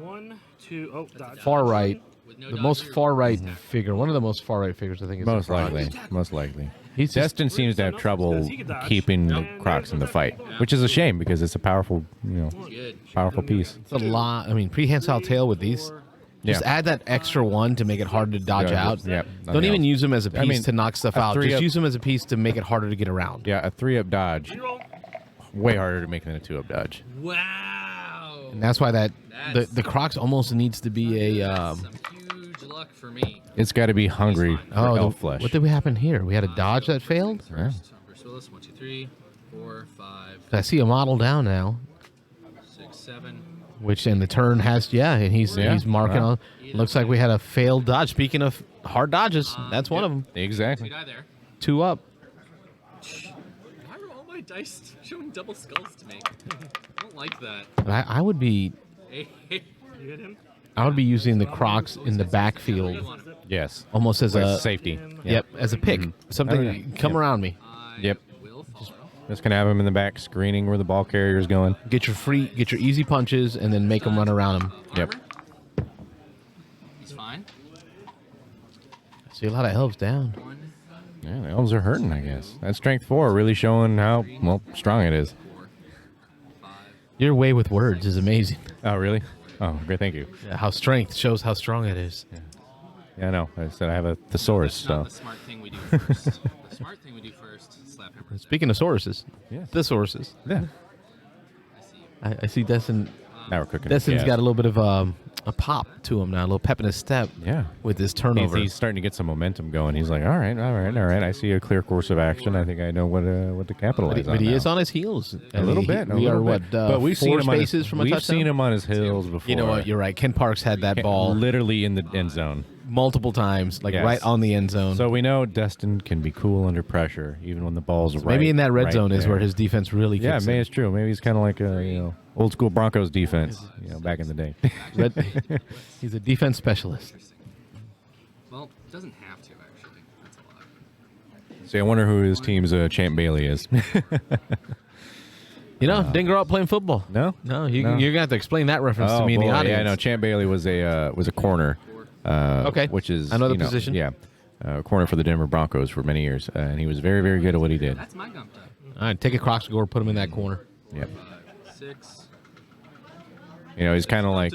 1, 2. Oh, dodge. far right. With no The dodge, most you're- far right figure. One of the most far right figures, I think, is Most the Crocs. likely. Most likely. He's just, Destin seems to have trouble keeping the Crocs in the fight, which is a shame because it's a powerful, Good. powerful piece. it's a lot. I mean, prehensile tail with these. Just Yeah. add that extra one to make it harder to dodge Yeah, out. yeah, Don't nothing even else. use them as a piece I mean, to knock stuff a out. 3-up Just use them as a piece to make it harder to get around. Yeah, a 3-up dodge, way harder to make than a 2-up dodge. Wow. And that's why the Crocs almost needs to be a. Some huge luck for me. It's got to be hungry for elf flesh. What did we happen here? We had a dodge that failed. Yeah. Bruce Willis, 1, 2, 3, 4, 5, I see a model down now, 6, 7. which in the turn has and he's marking Wow. on. Looks like we had a failed dodge. Speaking of hard dodges, that's one of them. Exactly. 2 die there. 2 up. Why are all my dice showing double skulls to me? I don't like that. But I would be Hey, You hit him? I would be using the Crocs in the backfield Yes. almost as With a safety. Yep, as a pick. Something Oh, yeah. come Yep. around me. Yep. Will follow. Just gonna have him in the back, screening where the ball carrier's going. Get your easy punches and then make them run around him. Yep. Armor. He's fine. I see a lot of elves down. 1, Yeah, the elves are hurting, I guess. That strength 4 really showing how strong it is. 4, 5. Your way with words is amazing. Oh, really? Oh, great. Thank you. Yeah, how strength shows how strong it is. Yeah, I know. I said I have a thesaurus, That's not so. the smart thing we do first. The smart thing we do first, slap him. Speaking of sauruses, Yes. thesauruses. Yeah. I see. I see Destin. Now we're cooking. Destin's gas. got a little bit of a pop to him now, a little pep in his step. Yeah. With his turnover. He's starting to get some momentum going. He's like, all right. I see a clear course of action. I think I know what to capitalize but he now. is on his heels. a little bit. We are what? but we've seen 4 him on his, spaces from a we've touchdown. seen him on his heels before. You know what? You're right. Ken Parks had that ball literally in the end zone. multiple times, like Yes. right on the end zone. So we know Destin can be cool under pressure, even when the ball's right. Maybe in that red right zone is there. where his defense really Yeah, kicks maybe in. it's true. Maybe he's kind of like a old school Broncos defense, back in the day. He's a defense specialist. Well, doesn't have to actually. That's a lot. See, I wonder who his team's Champ Bailey is. You know, didn't grow up playing football. No, No, you're No. gonna have to explain that reference to me in the boy, audience. Yeah, no. Champ Bailey was a corner. Okay. Which is I know the you know, position. Yeah, corner for the Denver Broncos for many years, and he was very, very good at what he did. That's my gump up. All right, take a Crocs score, put him in that corner. Yep. 5, 6. He's kind of like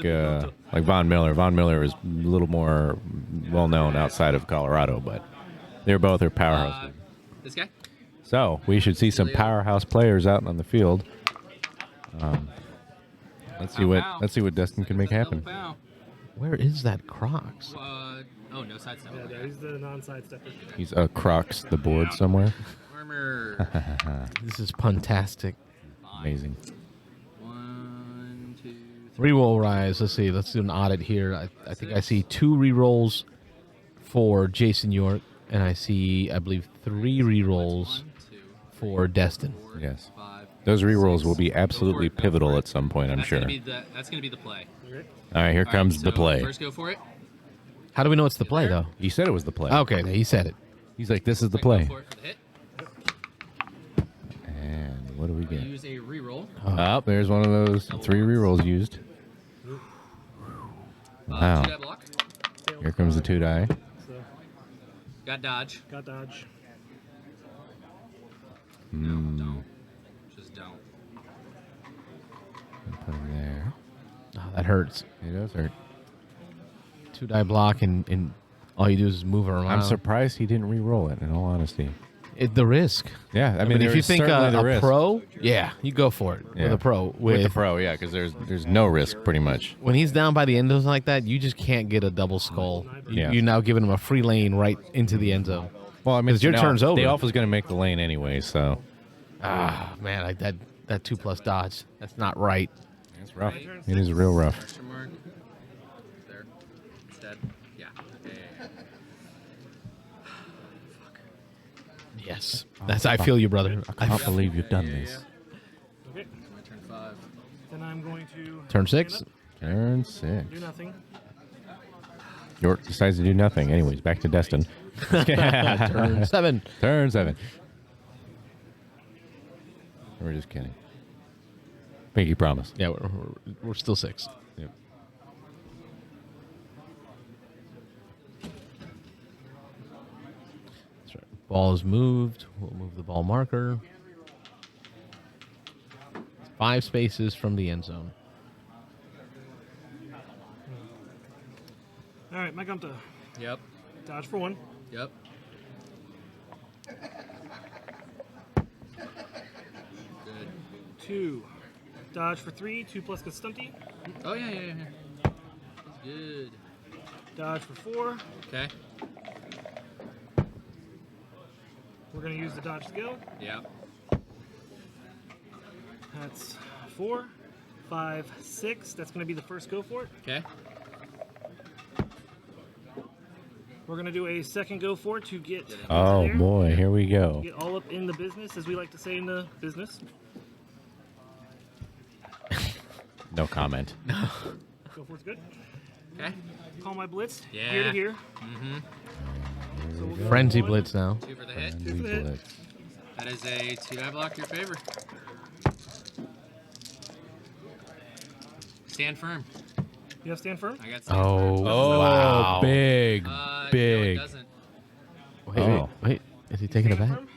Von Miller. Von Miller is a little more well known outside of Colorado, but they're both powerhouse. This guy? So we should see some powerhouse players out on the field. Let's see what Destin can make happen. Pow, Where is that Crocs? pow. No side step. Yeah, he's the non-side stepper. He's Crocs the board somewhere. Armor. This is puntastic. Amazing. 1, 2, 3. Reroll rise. Let's see. Let's do an audit here. I think I see 2 rerolls for Jason York, and I see, I believe, 3 rerolls 1, 2, for Destin. Yes. 5. Those rerolls will be absolutely pivotal at some point, I'm That's sure. That's gonna be the play. All right, here All comes right, the so play. First, go for it. How do we know it's the play, though? He said it was the play. Okay, he said it. He's like, this is the Go play. for it for the hit. And what do we get? Use a reroll. Oh, there's one of those 3 rerolls used. Wow. 2 die block. Here comes the 2 die. So, Got dodge. got dodge. No, don't. Just don't. Put him there. Oh, that hurts. It does hurt. 2 die block, and all you do is move around. I'm surprised he didn't re-roll it, in all honesty. The risk. Yeah, I mean, if you think the a risk. pro, yeah, you go for it Yeah. with a pro. With the pro, yeah, because there's no risk, pretty much. When he's down by the end zone like that, you just can't get a double skull. Yeah. You're now giving him a free lane right into the end zone. Well, I mean, 'Cause your turn's over. The elf is going to make the lane anyway, so Ah, man, that 2+ dodge. That's not right. it's rough. It is real rough. Question mark. There. Instead. Yeah. Yes, that's. I feel you, brother. I can't believe you've done this. Okay. My turn 5. Then I'm going to Turn 6. Turn 6. do nothing. York decides to do nothing. Anyways, back to Destin. Turn 7. Turn 7. We're just kidding. Pinky promise. Yeah, we're still 6. Yep. That's right. Ball is moved. We'll move the ball marker. 5 spaces from the end zone. All right, my Gumta. Yep. Dodge for 1. Yep. Good. 2. Dodge for 3, 2 plus gets stunty. Oh, yeah. That's good. Dodge for 4. Okay. We're going to use the dodge skill. Yeah. That's 4, 5, 6. That's going to be the first go for it. Okay. We're going to do a second go for it to get Oh there. boy, here we go. Get all up in the business, as we like to say in the business. No comment. Go for it's good. Okay. Call my blitz. Yeah. Here to here. Mm-hmm. So we'll go Frenzy 1. blitz now. 2 for the hit. Two for the hit. Blitz. That is a 2-die block your favor. Stand firm. You have stand firm? I got stand Oh, firm. wow. big, No, it big. doesn't. Wait. Is he taking it Stand back? firm?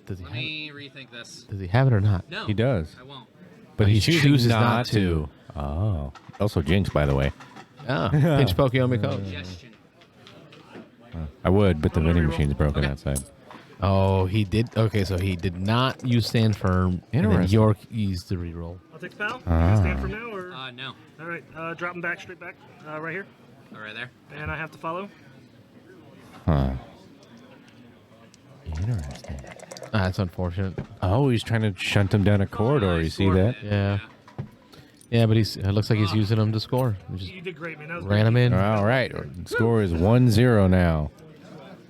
Does he Let have it? me rethink this. Does he have it or not? No. He does. I won't. But he choosing chooses not to. Oh. Also Jinx, by the way. Ah, pinch Pokemon code. Suggestion. I would, but the vending reroll. machine's broken Okay. outside. Oh, he did. Okay, so he did not use stand firm. And then Interesting. York used the reroll. I'll take the pal. Ah. You stand firm now, or? No. All right, drop him back, straight back, right here. All right there. And I have to follow. Huh. Interesting. Ah, that's unfortunate. Oh, he's trying to shunt him down a corridor. You see Scored that? it. Yeah. Yeah, but it looks like he's using them to score. We just You did great, man. That was ran him in. All right. Score is 1-0 now.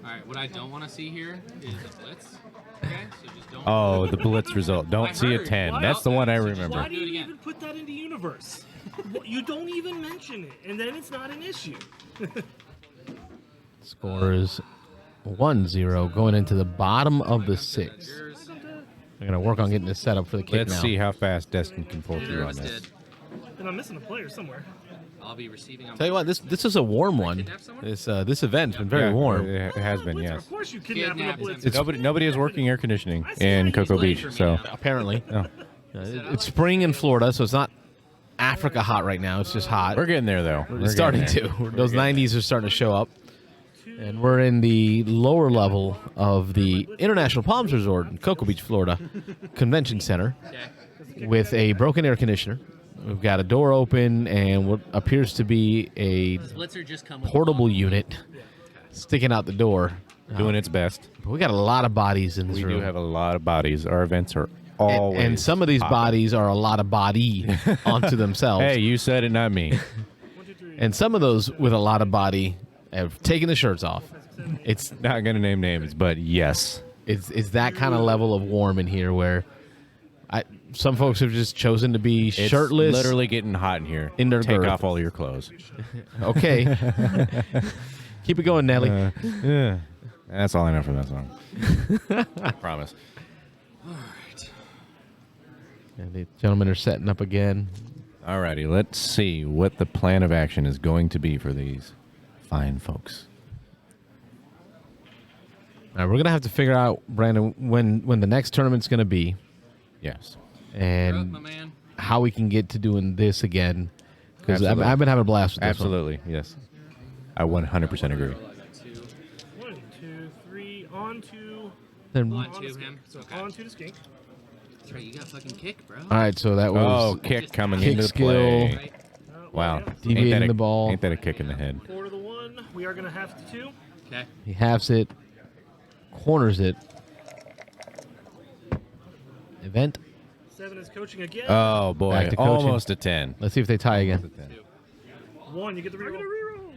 All right. What I don't want to see here is a blitz. Okay. So just don't. Oh, the blitz result. Don't I see a heard. 10. Why That's the not? one I So just remember. Why do Do it you again. even put that into universe? You don't even mention it, and then it's not an issue. Score is 1-0 going into the bottom of the 6. Yours. I'm going to work on getting this set up for the kick Let's now. see how fast Destin can pull through on Interested. this. And I'm missing a player somewhere. I'll be receiving on. Tell you what, this is a warm one. Kidnap someone? This event's been very Yeah, warm. It has been, Blitzer, yes. Of course you kidnap him a Kidnapped blitz. him. Nobody is working air conditioning I see how in he's Cocoa playing Beach, for me so now. Apparently. oh, It's spring in Florida, so it's not Africa hot right now. It's just hot. we're getting there though. We're starting getting to. Those 90s are starting to show up. And we're in the lower level of the International Palms Resort in Cocoa Beach, Florida Convention Center Okay. with a broken air conditioner. We've got a door open and what appears to be a Does Blitzer just come with portable a unit sticking out the door. Doing its best. But we got a lot of bodies in this We room. do have a lot of bodies. Our events are always. and some of these popping. bodies are a lot of body onto themselves. Hey, you said it, not me. 1, 2, 3. And some of those with a lot of body have taken the shirts off. It's Not gonna name names, but yes. it's that kind of level of warm in here where some folks have just chosen to be It's shirtless. literally getting hot in here. in their Take girth. off all your clothes. Okay. Keep it going, Nelly. Yeah. That's all I know from that song. I promise. And the gentlemen are setting up again. Alrighty, let's see what the plan of action is going to be for these fine folks. All right, we're gonna have to figure out, Brandon, when the next tournament's gonna be, Yes. You're up, and my man. how we can get to doing this again. Because Absolutely. I've been having a blast with this one. Absolutely, yes. I 100% agree. 2. 1, 2, 3. On to. Then, On On to to him. skink. So Okay. on to the skink. That's right. You got fucking kick, bro. all right, so that was Oh, kick coming Kick into the skill. play. Right. Wow. Yeah. Deviating Ain't that the ball. Ain't that a kick in the head? 4 to the 1. We are going to have to 2. Okay. he halves it, corners it. Event. 7 is coaching again. Oh, boy. Back to coaching. Almost a 10. Let's see if they tie again. 1, you get the reroll.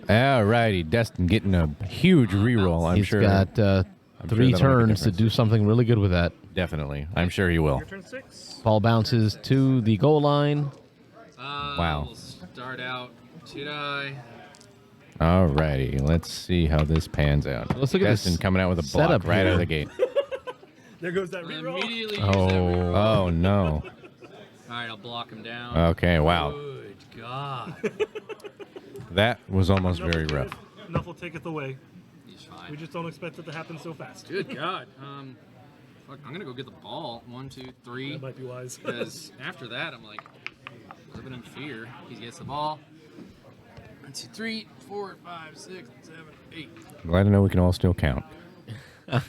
Alrighty, Destin getting a huge reroll, I'm He's sure. got sure 3 that'll make a turns to difference. do something really good with that. Definitely. I'm sure he will. Your turn 6. Ball bounces to the goal line. Wow. We'll start out 2 die. Alrighty, let's see how this pans out. Let's look at Destin this coming out with a block setup right out here. of the gate. There goes that reroll. Immediately use that reroll. Oh, no. All right, I'll block him down. Okay, wow. Good God. That was almost Enough very will rough. take- Enough will take it away. He's We fine. just don't expect it to happen so fast. Good God. Fuck, I'm gonna go get the ball. 1, 2, 3. That might be wise. Because after that, I'm like living in fear. He gets the ball. 1, 2, 3, 4, 5, 6, 7, 8. Glad to know we can all still count. Little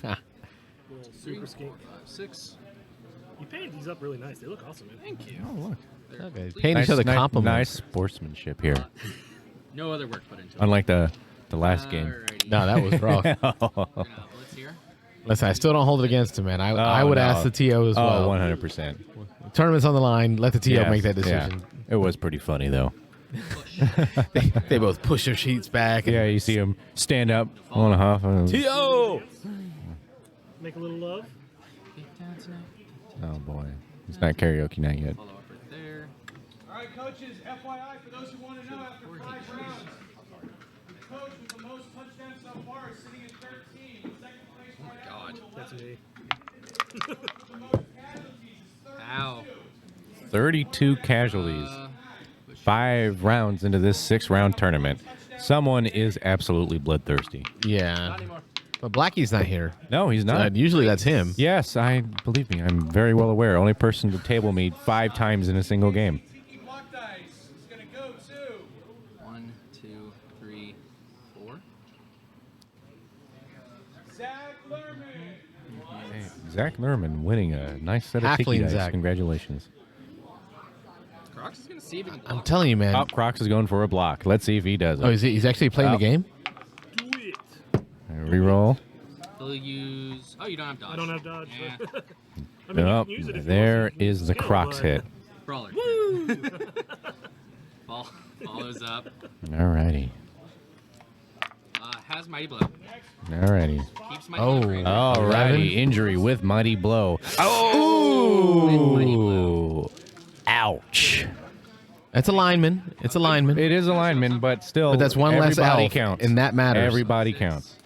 3, super skink. 4, 5, 6. You painted these up really nice. They look awesome, man. Thank you. Oh, look. They're Okay, complete. paying each other nice compliments. sportsmanship here. No other work put into it. Unlike the last game. Alrighty. No, that was rough. Blitz here. Listen, I still don't hold it against him, man. I would ask the TO as well. 100%. Tournament's on the line. Let the TO Yes, make that yeah. decision. It was pretty funny, though. They both push their sheets back. And Yeah, you see him stand up, on a huff. TO! Make a little love. Oh, boy. It's not karaoke night yet. Follow up right there. All right, coaches, FYI, for those who want to know, after 5 rounds, the coach with the most touchdowns so far is sitting at 13. Second place right now God. with That's 11. me. The most casualties is 32. Ow. 32 casualties. 5 rounds into this 6-round tournament. Someone is absolutely bloodthirsty. Yeah. But Blackie's not here. No, he's not. Usually that's him. Yes, believe me, I'm very well aware. Only person to table me 5 times in a single game. Tiki block dice is going to go to 1, 2, 3, 4. Zach Lerman. Hey, Zach Lerman winning a nice set of tiki Halfling dice. Zach. Congratulations. Crocs is gonna see if he can I'm block. telling you, man. Oh, Crocs is going for a block. Let's see if he does it. Oh, he's actually playing the game? Do it. Reroll. He'll use. Oh, you don't have dodge. I don't have dodge. Yeah. I mean, Nope. you can use it if you There want to. is the Skill, Crocs but- hit. Brawler. Follows up. Alrighty. Has mighty blow. Alrighty. Keeps mighty Oh. blow. Crazy. Alrighty. Injury with mighty blow. With mighty blow. Ooh. Ouch. That's a lineman. It's a lineman. It is a lineman, but still. But that's one less everybody elf, counts. and that matters. Everybody counts.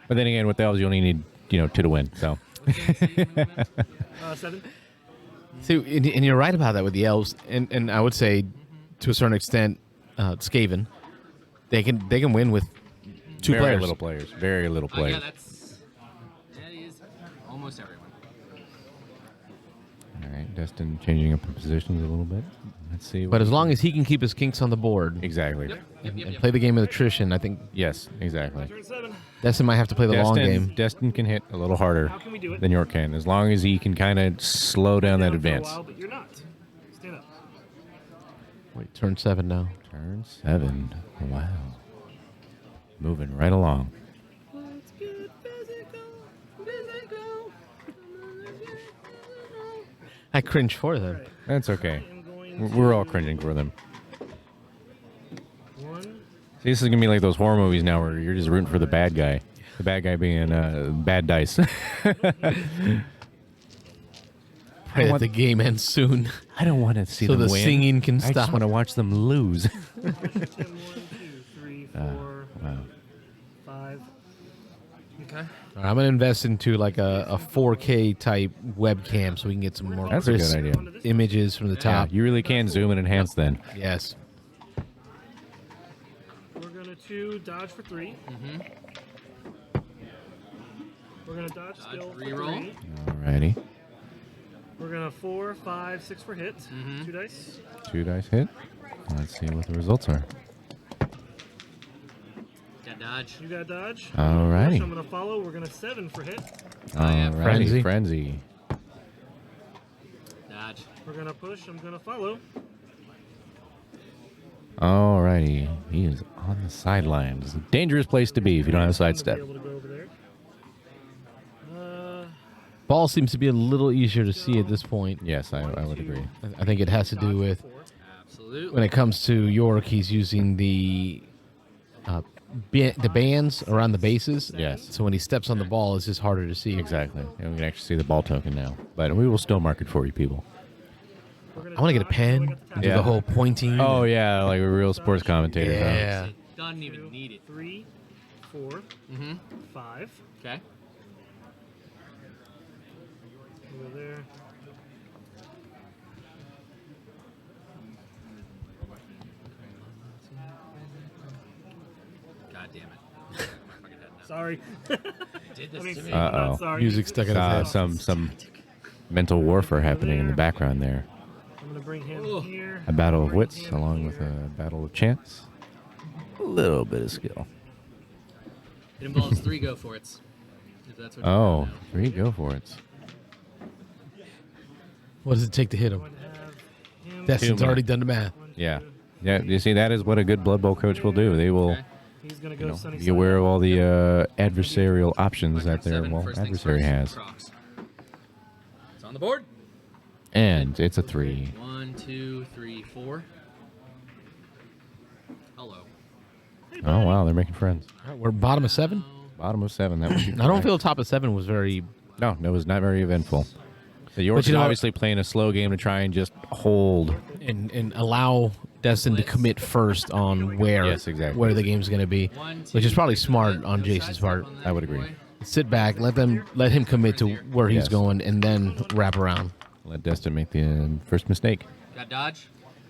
But then again, with the elves, you only need 2 to win. So. 7. See, and you're right about that with the elves, and I would say, to a certain extent, Skaven, they can win with 2 Very players. little players. Very little players. Yeah, that is almost everyone. All right, Destin changing up the positions a little bit. Let's see. But as long as he can keep his kinks on the board Exactly. and play the game of attrition, I think Yes, exactly. Turn 7. Destin might have to play the long game. Destin can hit a little harder How can we do it? than York can, as long as he can kind of slow down that For a advance. while, but you're not. Stand up. Wait, turn 7 now. Turn 7. Wow. Moving right along. I cringe for them. That's okay. I'm going We're all cringing for them. 1. See, this is gonna be like those horror movies now, where you're just rooting for the bad guy. The bad guy being bad dice. Pray that the game ends soon. I don't want to see So them the win. singing can I just stop. want to watch them lose. 1, 2, 3, 4, Wow. 5. Okay. All right, I'm gonna invest into like a 4K type webcam so we can get some more That's a good crisp idea. images from the Yeah, top. you really can zoom and enhance then. Yes. We're going to 2 dodge for 3. We're going to dodge skill for reroll. 3. Alrighty. We're going to 4, 5, 6 for hit. 2 dice. 2 dice hit. Let's see what the results are. Got dodge. You got dodge. Alrighty. I'm going to follow. We're going to 7 for hit. Alrighty. Frenzy. Frenzy. Dodge. We're going to push. I'm going to follow. Alrighty. He is on the sidelines. It's a dangerous place to be if you don't have a I'm sidestep. gonna be able to go over there. Ball seems to be a little easier to see at this point. Yes, I would agree. I think it has to do with Absolutely. when it comes to York, he's using the bands around the bases. Yes. So when he steps on the ball, it's just harder to see. Exactly. And we can actually see the ball token now. But we will still mark it for you people. I want to get a pen and do Yeah. the whole pointing. Oh, yeah, like a real sports commentator. huh? Yeah. Doesn't even need it. 3, 4, Mm-hmm. 5. Okay. Over there. God damn it. Fucking head now. Sorry. Did I this mean, to me. I'm Uh-oh. not sorry. Music stuck in his head. Some mental warfare happening in the background there. I'm going to bring him Oh. here. A battle of Bring wits him along with here. a battle of chance. A little bit of skill. It involves 3 go for it. If that's what Oh, you want 3 go for it. What does it take to hit him? I'm going to have Destin's many. already done the math. Yeah. Yeah, you see, that is what a good Blood Bowl coach will do. They will He's gonna go sunny be side aware up. of all the adversarial options that their 7, first things adversary first, has. Crocs. It's on the board. And it's a 3. 1, 2, 3, 4. Hello. Oh, wow, they're making friends. All right, we're bottom of 7. Bottom of 7. That was I don't feel top of 7 was very. No, that was not very eventful. The Yorks you is know what? obviously playing a slow game to try and just hold. And allow Destin to commit first on where Yes, exactly. where the game's going to be, which is probably smart on Jason's part. I would agree. Sit back, let him commit to where he's Yes. going, and then wrap around. Let Destin make the first mistake. Got dodge?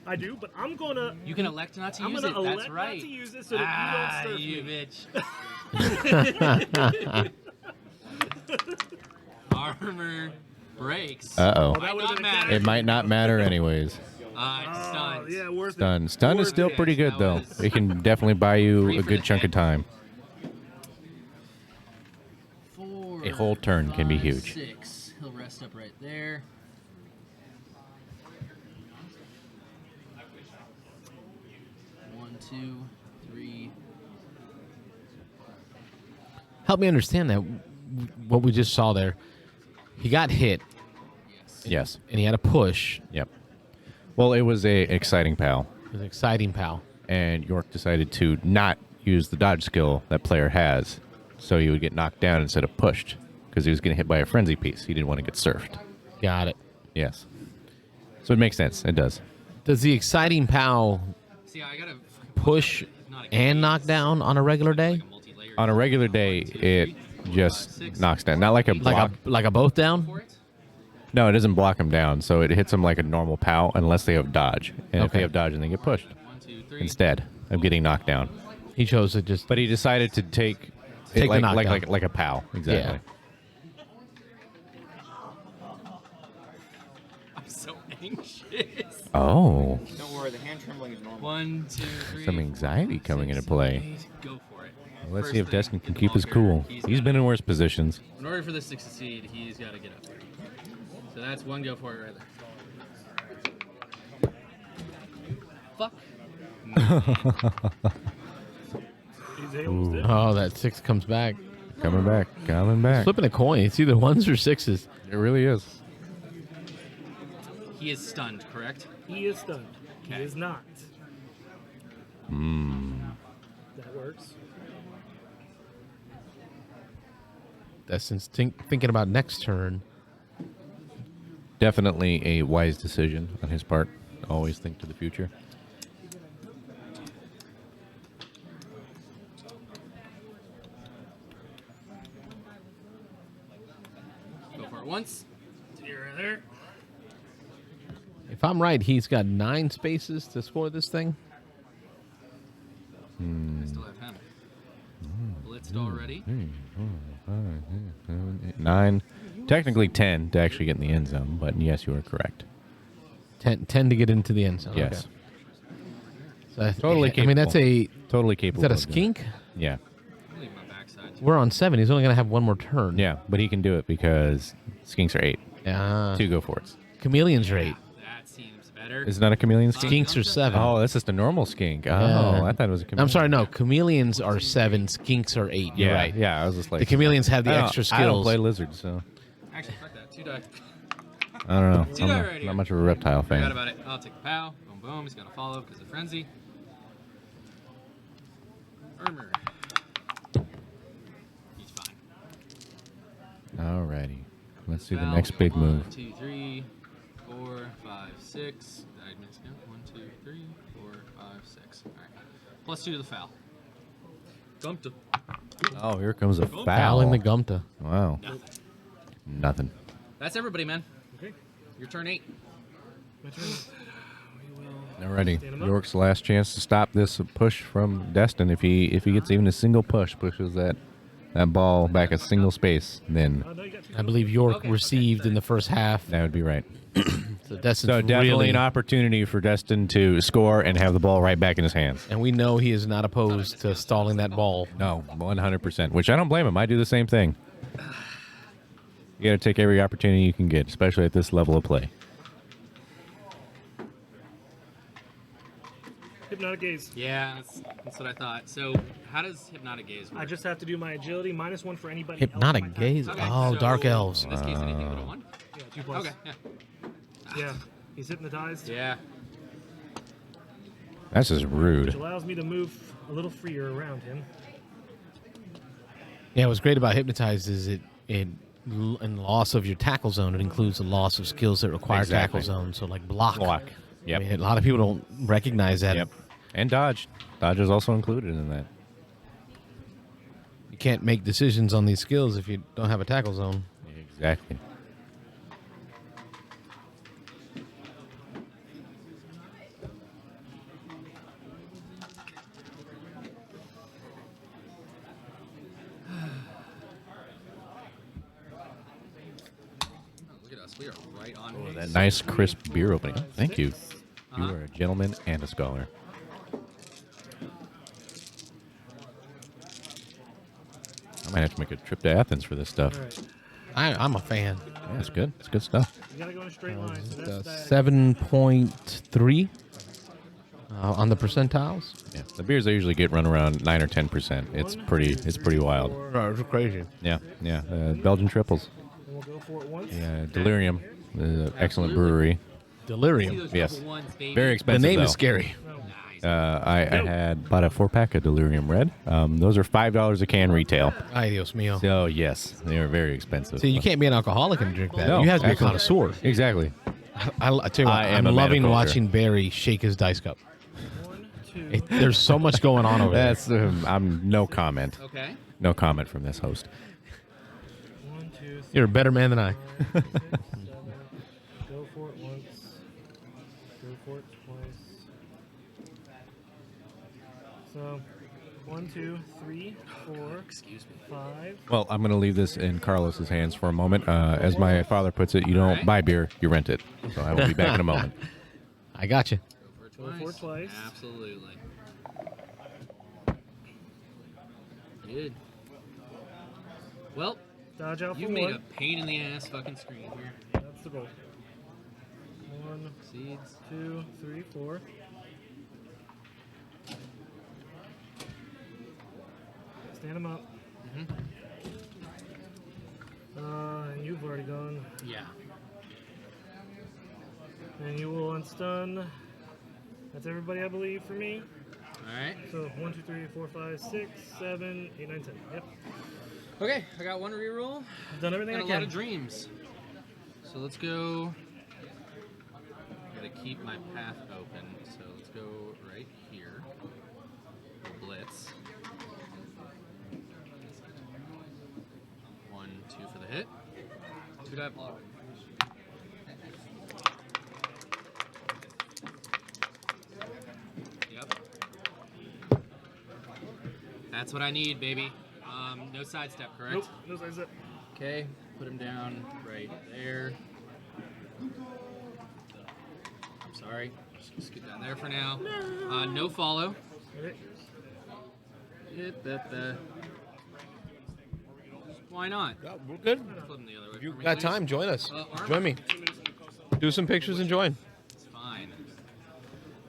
I do, but I'm gonna. You can elect not to I'm use gonna it. That's elect right. not to use it so that you don't You surf me. bitch. Armor breaks. Uh-oh. That Might would've not been a matter. It might not matter anyways. It's stunned. Yeah, worth Stun. Stun is still it. pretty good, That though. was- It can definitely buy you 3 a for good the chunk of hit. time. 4, A whole turn can be 5, huge. 6. He'll rest up right there. 1, 2, 3. Help me understand that what we just saw there. He got hit, Yes. Yes. and he had a push. Yep. Well, it was a exciting pal, It was exciting, pal. and York decided to not use the dodge skill that player has, so he would get knocked down instead of pushed, because he was getting hit by a frenzy piece. He didn't want to get surfed. Got it. Yes. So it makes sense. It does. Does the exciting pal See, I gotta push and knock down on a regular day? multi-layer. On a regular day, it just knocks down. Not like a block. Like a both down? For it? No, it doesn't block them down, so it hits them like a normal POW unless they have dodge. And if Okay. they have dodge, then they get pushed 1, 2, 3. instead of getting knocked down. He chose to just. But he decided to take Take it the like, knockdown. like a POW. Exactly. I'm so anxious. Oh, Don't worry, the hand trembling is normal. 1, 2, 3. some anxiety coming into play. 8. Go for it. Let's First see if thing, Destin can the keep his Vulgar, cool. He's gotta- been in worse positions. In order for this to succeed, he's got to get up there. So that's 1 go for it right there. Fuck. He's able to. Oh, that 6 comes back. Coming back. Coming back. Flipping a coin. It's either 1s or 6s. It really is. He is stunned, correct? He is stunned. He Okay. is not. Hmm. That works. Destin's thinking about next turn. Definitely a wise decision on his part. Always think to the future. Go for it once. You're there. If I'm right, he's got 9 spaces to score this thing. I still have him. Blitzed already. 9. Technically 10 to actually get in the end zone, but yes, you are correct. 10 to get into the end zone. Yes. Okay. So Totally I mean, that's capable. a. Totally Is capable. that a of doing skink? it. Yeah. I'll leave my backside. We're on 7. He's only going to have 1 more turn. Yeah, but he can do it because skinks are 8. Yeah. 2 go for it. Chameleons are 8. That seems better. Is it not a chameleon skink? Skinks are 7. Oh, that's just a normal skink. Oh, Yeah. I thought it was a chameleon. I'm sorry, no. Chameleons are 7. Skinks are 8. You're Yeah, right. yeah. I was just like The chameleons have the I don't- extra I don't skills. play lizards, so Actually, fuck that. 2 die. I don't know. See I'm that not, right here. not much of a reptile Forgot fan. about it. I'll take the POW. Boom, boom. He's got to follow because of frenzy. Armor. He's fine. Alrighty. Let's see the Foul. next big move. 1, 2, 3, 4, 5, 6. Did I miss count? 1, 2, 3, 4, 5, 6. All right. +2 to the foul. Dumped him. Oh, here comes a foul. Fouling the Gumta. Wow. Nothing. Nothing. That's everybody, man. Okay. Your turn 8. My turn. We will. Alrighty. Stand him up. York's last chance to stop this push from Destin. If he gets even a single push, pushes that ball back a single space, then No, you got 2. I believe York Okay, received okay, in the first half. that would be right. So Destin's So definitely really, an opportunity for Destin to score and have the ball right back in his hands. and we know he is not opposed to stalling that ball. No, 100%. Which I don't blame him. I do the same thing. You got to take every opportunity you can get, especially at this level of play. Hypnotic Gaze. Yeah, that's what I thought. So, how does Hypnotic Gaze work? I just have to do my agility -1 for anybody. Hypnotic else in my Gaze. Okay, Oh, so Dark Elves. In this case, anything but a 1? pack. Yeah, 2 plus. Okay, yeah. Yeah, he's hypnotized, Yeah. That's just which rude. allows me to move a little freer around him. Yeah, what's great about Hypnotize is in loss of your tackle zone, it includes the loss of skills that require Exactly. tackle zone. So like block. Block. Yep. I mean, a lot of people don't recognize that. Yep. And dodge. Dodge is also included in that. You can't make decisions on these skills if you don't have a tackle zone. Exactly. Look at us. We are right on. Oh, that nice crisp beer opening. Thank you. You are a gentleman and a scholar. I might have to make a trip to Athens for this stuff. All right. I'm a fan. Yeah, it's good. It's good stuff. You gotta go in a straight line. So that's 7.3 on the percentiles. Yeah, the beers I usually get run around 9 or 10%. It's pretty wild. It's crazy. Yeah, yeah. Belgian triples. And we'll go for it once. Yeah, Delirium, excellent brewery. Delirium. Yes. Ones, baby. Very The expensive. name though. is scary. I had bought a 4-pack of Delirium Red. Those are $5 a can retail. Ay, Dios mío. So yes, they are very expensive. See, you can't be an alcoholic and drink that. No, you have to be a absolutely. connoisseur. Exactly. I tell you what, I am I'm a man of loving culture. watching Barry shake his dice cup. 1, 2. There's so much going on over there. That's I'm no comment. Okay. No comment from this host. 1, 2, 3, You're a better man than I. 5, 6, 7. Go for it once. Go for it twice. So, 1, 2, 3, 4, Excuse me. 5. Well, I'm going to leave this in Carlos's hands for a moment. As my father puts it, you don't Alright. buy beer, you rent it. So I will be back in a moment. I got you. Go Go for it twice. Absolutely. Good. Well, Dodge out you for made 1. a pain in the ass fucking screen here. That's the goal. 1, Seeds. 2, 3, 4. Stand him up. And you've already gone. Yeah. And you will unstun. That's everybody, I believe, for me. All right. So 1, 2, 3, 4, 5, 6, 7, 8, 9, 10. Yep. Okay, I got one reroll I've done everything and I a can. lot of dreams. So let's go. Gotta keep my path open. So let's go right here. We'll blitz. 1, 2 for the hit. 2 die block. Yep. That's what I need, baby. No sidestep, correct? Nope. No size up. Okay, put him down right there. I'm sorry. Just scoot down there for now. No follow. Okay. Why not? We're good. Flip him the other way. You for me, got please. time? Join us. Armor. Join me. Do some pictures and join. It's fine.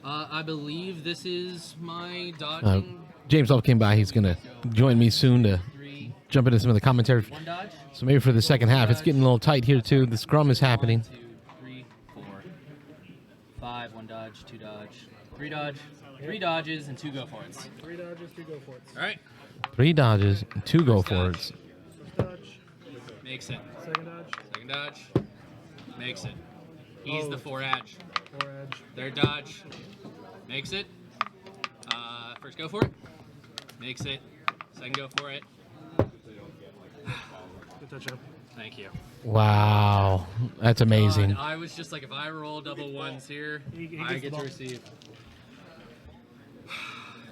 I believe this is my dodging. James Love came by. He's going to join me soon to 3, jump into some of the commentary. 1 dodge. So maybe for the second half. It's getting a little tight here, too. The scrum is happening. 1, 2, 3, 4, 5. 1 dodge, 2 dodge, 3 dodge, 3 dodges, and 2 go for it. 3 dodges, 2 go for it. All right. 3 dodges, 2 go First for dodge. it. First dodge. Makes it. Second dodge. Second dodge. Makes it. He's Oh. the 4 edge. 4 edge. Third dodge. Makes it. First go for it. Makes it. Second go for it. Good touchdown. Thank you. Wow. That's amazing. I was just like, if I roll double ones here, He I gets the get to ball. receive.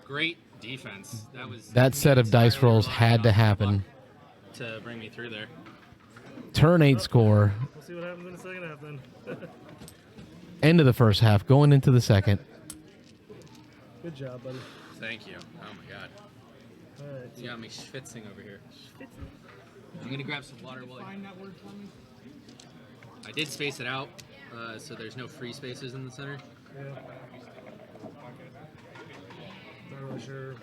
Great defense. That was That set of dice rolls had to happen. to bring me through there. Turn 8 score. We'll see what happens in the second half then. End of the first half. Going into the second. Good job, buddy. Thank you. Oh my god. All right. You got me schwitzing over here. I'm gonna grab some water while I did space it out, so there's no free spaces in the center. Yeah. Sure.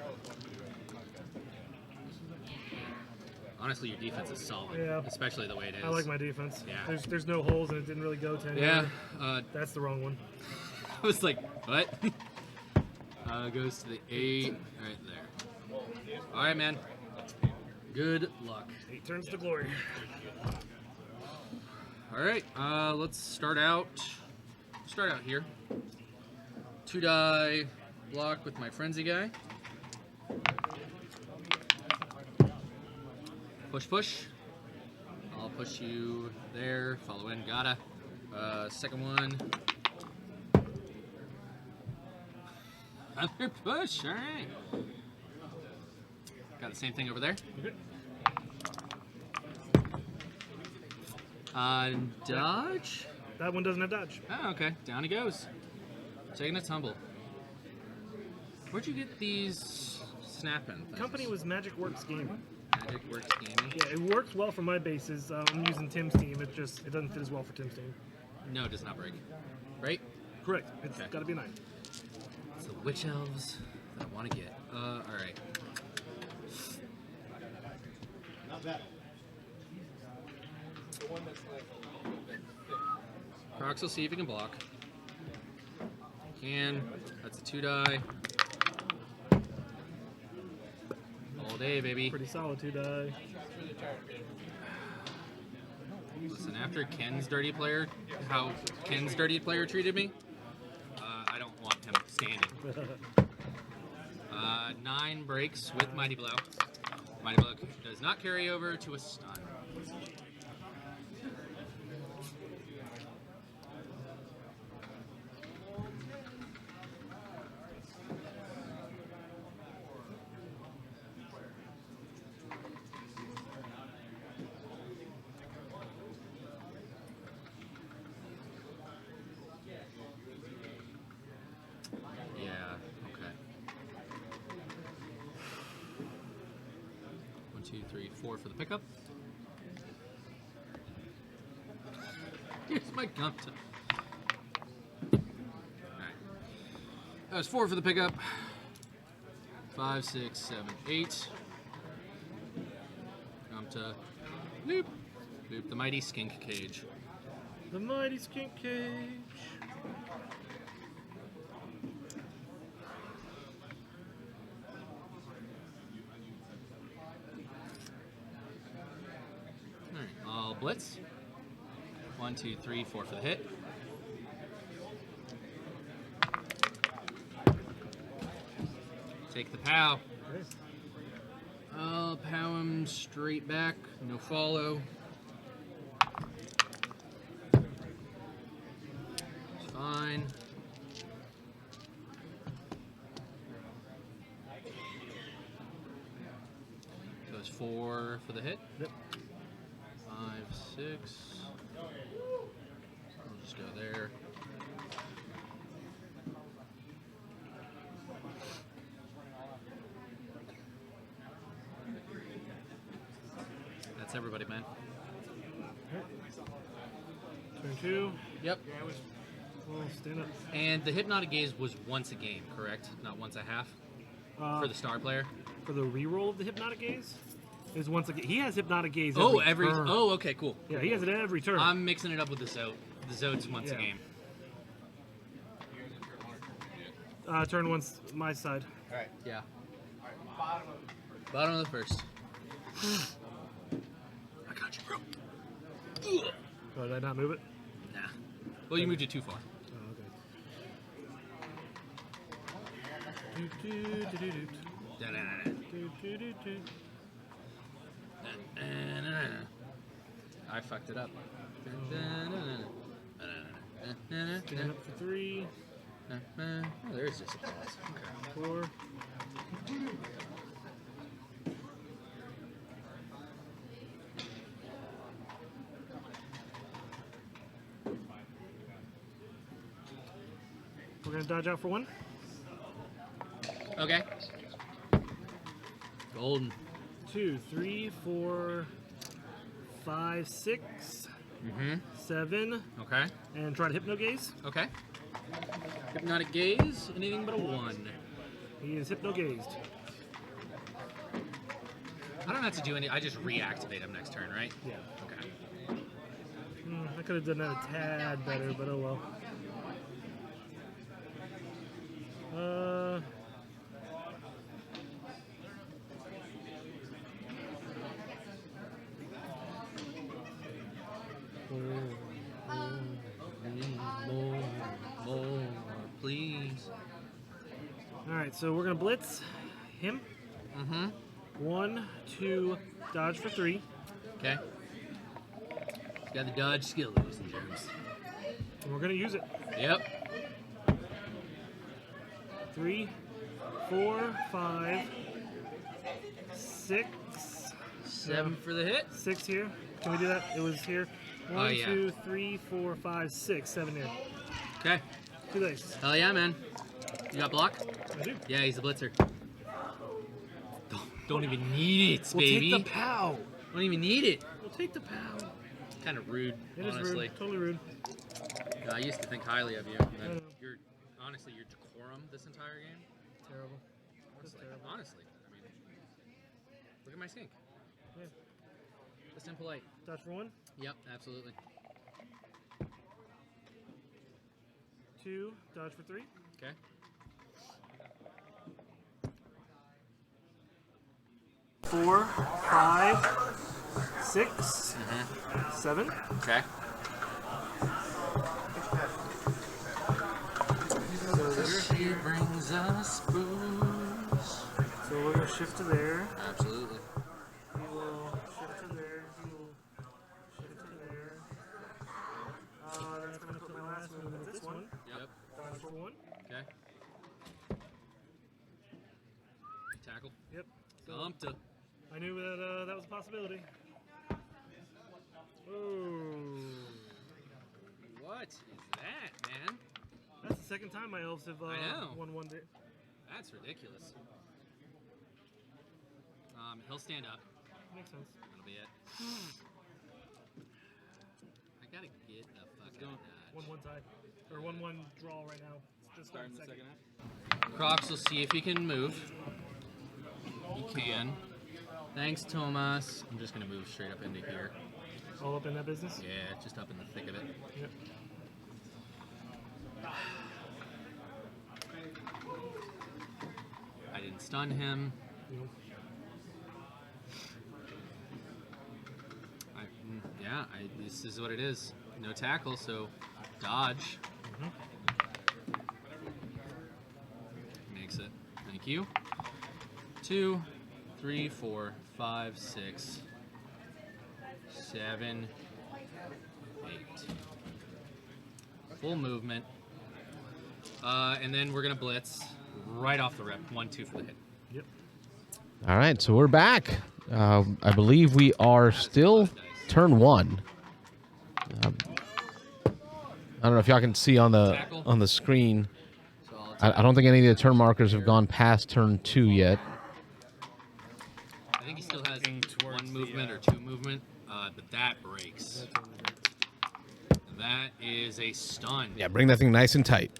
Honestly, your defense is solid. Yeah. Especially the way it is. I like my defense. Yeah. There's no holes and it didn't really go to Yeah. anywhere. That's the wrong one. I was like, what? Goes to the 8 right there. All right, man. Good luck. 8 turns to glory. All right, let's start out. Start out here. 2 die block with my frenzy guy. Push, push. I'll push you there. Follow in. Gotta. Second one. Another push. All right. Got the same thing over there. Dodge. That one doesn't have dodge. Oh, okay. Down he goes. Taking a tumble. Where'd you get these snapping things? Company was Magic Works Gaming. Magic Works Gaming. Yeah, it works well for my bases. I'm using Tim's team. It doesn't fit as well for Tim's team. No, it does not break. Right? Correct. It's Okay. got to be 9. It's the Witch Elves that I want to get. Alright. Prox will see if he can block. Can. That's a 2 die. All day, baby. Pretty solid 2 die. Listen, after Ken's dirty player, how Ken's dirty player treated me, I don't want him standing. 9 breaks with Mighty Blow. Mighty Blow does not carry over to a stun. Yeah, okay. 1, 2, 3, 4 for the pickup. Here's my Gumpta. Alright. That was 4 for the pickup. 5, 6, 7, 8. Gumpta. Loop. Loop the mighty skink cage. The mighty skink cage. Alright, I'll blitz. 1, 2, 3, 4 for the hit. Take the POW. Okay. I'll POW him straight back, no follow. It's fine. So it's 4 for the hit. Yep. 5, 6. I'll just go there. That's everybody, man. Turn 2. Yep. Well, stand up. And the Hypnotic Gaze was once a game, correct? Not once a half? For the star player? For the reroll of the Hypnotic Gaze? Is once again. He has Hypnotic Gaze Every turn. oh, okay, cool. Yeah, he has it every turn. I'm mixing it up with the Zode. The Zode's once a Yeah. game. Turn 1's my side. Yeah. Bottom of the first. I got you, bro. Ugh. Oh, did I not move it? Nah. Well, you moved it too far. Oh, okay. Do-do-do-do-do. Da-da-da-da. Do-do-do-do. I fucked it up. Stand up for 3, Oh, there's just a pause. Okay. 4. We're gonna dodge out for 1. Okay. Golden. 2, 3, 4, 5, 6, Mm-hmm. 7, Okay. and try to Hypno Gaze. Okay. Hypnotic Gaze, anything but a 1. He is hypno-gazed. I don't have to do any. I just reactivate him next turn, right? Yeah. Okay. I could have done that a tad better, but oh well. More, please. All right, so we're gonna blitz him. Mm-hmm. 1, 2, dodge for 3. Okay. Got the dodge skill, ladies and germs. And we're gonna use it. Yep. 3, 4, 5, 6. 7 for the hit. 6 here. Can we do that? It was here. 1, yeah. 2, 3, 4, 5, 6, 7 here. Okay. 2 dice. Hell yeah, man. You got block? I do. Yeah, he's a blitzer. Don't even need it, We'll baby. take the pow. Don't even need it. We'll take the pow. Kind of rude, It is honestly. rude. Totally rude. I used to think highly of you. I And know. you're honestly your decorum this entire game. Terrible. That's Honestly, terrible. honestly. I mean, look at my sink. Yeah. Just and polite. Dodge for 1. Yep, absolutely. 2, dodge for 3. Okay. 4, 5, 6, 7. Okay. She brings us booze. So we're going to shift to there. Absolutely. He will shift to there. He will shift to there. That's going to put my last movement at this one. Yep. Dodge for 1. Okay. Tackle. Yep. So Dumpta. I knew that that was a possibility. Oh. What is that, man? That's the second time my elves have I know. won one day. That's ridiculous. He'll stand up. Makes sense. That'll be it. I gotta get the fuck out. 1-1 tie. Or 1-1 draw right now. It's just starting the second half. Crocs will see if he can move. He can. Thanks, Tomas. I'm just gonna move straight up into here. All up in that business? Yeah, just up in the thick of it. Yep. I didn't stun him. Nope. This is what it is. No tackle, so dodge. Makes it. Thank you. 2, 3, 4, 5, 6, 7, 8. Full movement. And then we're gonna blitz right off the rip. 1, 2 for the hit. Yep. All right, so we're back. I believe we are still turn 1. I don't know if y'all can see on the screen. So I'll I don't think any of the turn markers have gone past turn 2 yet. I think he still has 1 movement or 2 movement, but that breaks. That is a stun. Yeah, bring that thing nice and tight.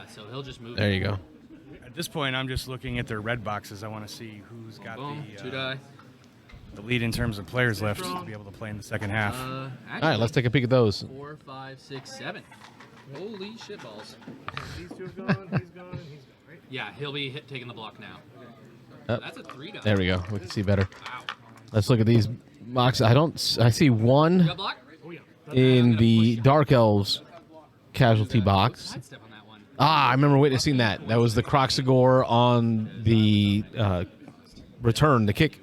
So he'll just move. There you go. At this point, I'm just looking at their red boxes. I want to see who's got Boom, 2 die. the lead in terms of players left to be able to play in the second half. All right, let's take a peek at those. 4, 5, 6, 7. Holy shitballs. These two have gone, he's gone, and he's gone, right? Yeah, he'll be taking the block now. That's a 3 die. There we go. We can see better. Wow. Let's look at these boxes. I see You one got block? Oh, yeah. in the Dark Elves casualty box. Sidestep on that one. I remember witnessing that. That was the Croxagore on the return. The kick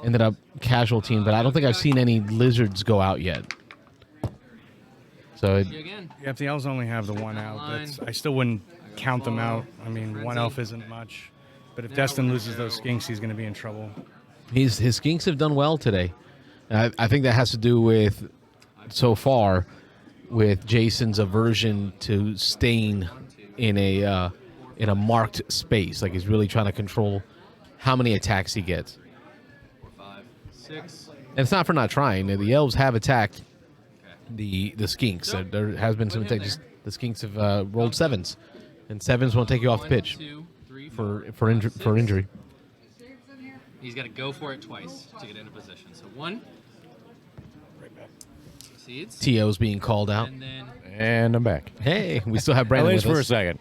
ended up casualtying, but I don't think I've seen any lizards go out yet. So See you again. Yeah, if the elves only have the one out, I still wouldn't count them out. I mean, one elf isn't much. But if Destin loses those skinks, he's going to be in trouble. his skinks have done well today. I think that has to do with, so far, with Jason's aversion to staying in a marked space. Like he's really trying to control how many attacks he gets. 4, 5, 6. And it's not for not trying. The elves have attacked the skinks. There has been some attacks. The skinks have rolled 7s, and 7s won't take you off the pitch. 1, 2, 3, for injury. He's got to go for it twice to get into position. So 1. Seeds. T.O.'s being called out. And then And I'm back. Hey, we still have At Brandon least with for a us. second.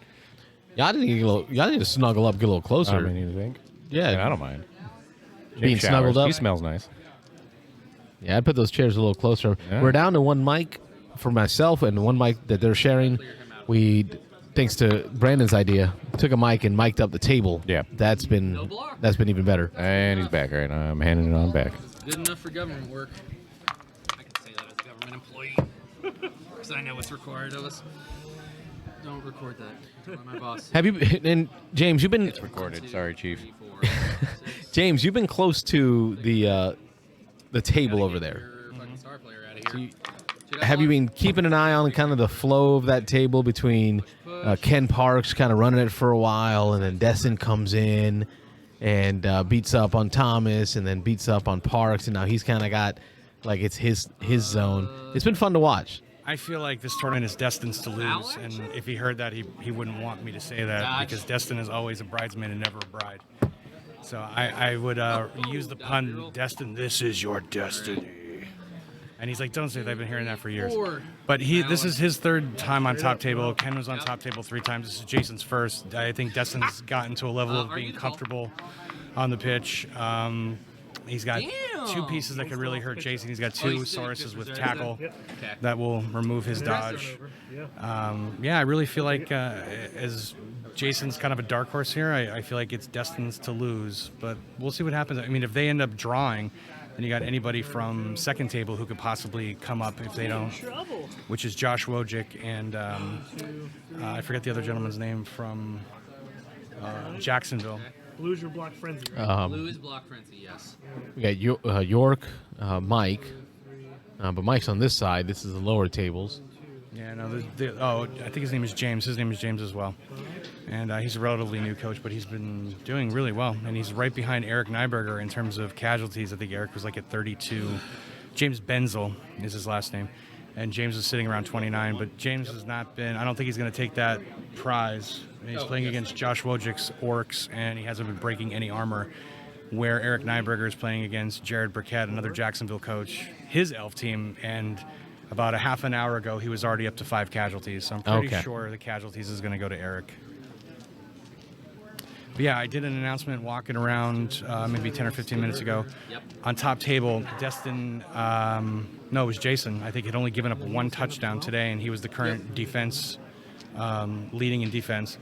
Y'all need to snuggle up, get a little closer. I mean, you think? Yeah. I don't mind. Being Jake snuggled showers. up. He smells nice. Yeah, I'd put those chairs a little closer. Yeah. We're down to one mic for myself and one mic that they're sharing. We, thanks to Brandon's idea, took a mic and mic'd up the table. Yeah. That's been even better. And he's back right now. I'm handing it on back. good enough for government work. I can say that as a government employee. Because I know what's required of us. Don't record that. I'm my boss. Have you and James? You've been It's recorded. Sorry, Chief. 3, 4, 6. James. You've been close to the table over there. Your fucking star player out of here. Have you been keeping an eye on kind of the flow of that table between Ken Parks kind of running it for a while, and then Destin comes in and beats up on Thomas, and then beats up on Parks, and now he's kind of got like it's his zone. It's been fun to watch. I feel like this tournament is Destin's to lose, and if he heard that, he wouldn't want me to say that because Destin is always a bridesmaid and never a bride. So I would use the pun, Destin, this is your destiny. And he's like, don't say that. I've been hearing that for years. But this is his third time on top table. Ken was on top table 3 times. This is Jason's first. I think Destin's gotten to a level of being comfortable on the pitch. He's got 2 pieces that could really hurt Jason. He's got 2 Sauruses with tackle that will remove his dodge. Yeah, I really feel like as Jason's kind of a dark horse here, I feel like it's Destin's to lose. But we'll see what happens. I mean, if they end up drawing, then you got anybody from second table who could possibly come up if they don't, which is Josh Wojcik and I forget the other gentleman's name from Jacksonville. Blues or Block Frenzy. Blue is Block Frenzy, yes. We got York, Mike, but Mike's on this side. This is the lower tables. Yeah, no. I think his name is James. His name is James as well, and he's a relatively new coach, but he's been doing really well, and he's right behind Eric Nyberger in terms of casualties. I think Eric was like at 32. James Benzel is his last name, and James is sitting around 29. But James has not been. I don't think he's going to take that prize. And he's playing against Josh Wojcik's Orcs, and he hasn't been breaking any armor. Where Eric Nyberger is playing against Jared Burkett, another Jacksonville coach, his elf team, and about a half an hour ago, he was already up to 5 casualties. So I'm pretty sure the casualties is going to go to Eric. But yeah, I did an announcement walking around maybe 10 or 15 minutes ago. On top table, Destin, no, it was Jason. I think had only given up 1 touchdown today, and he was the current defense, leading in defense.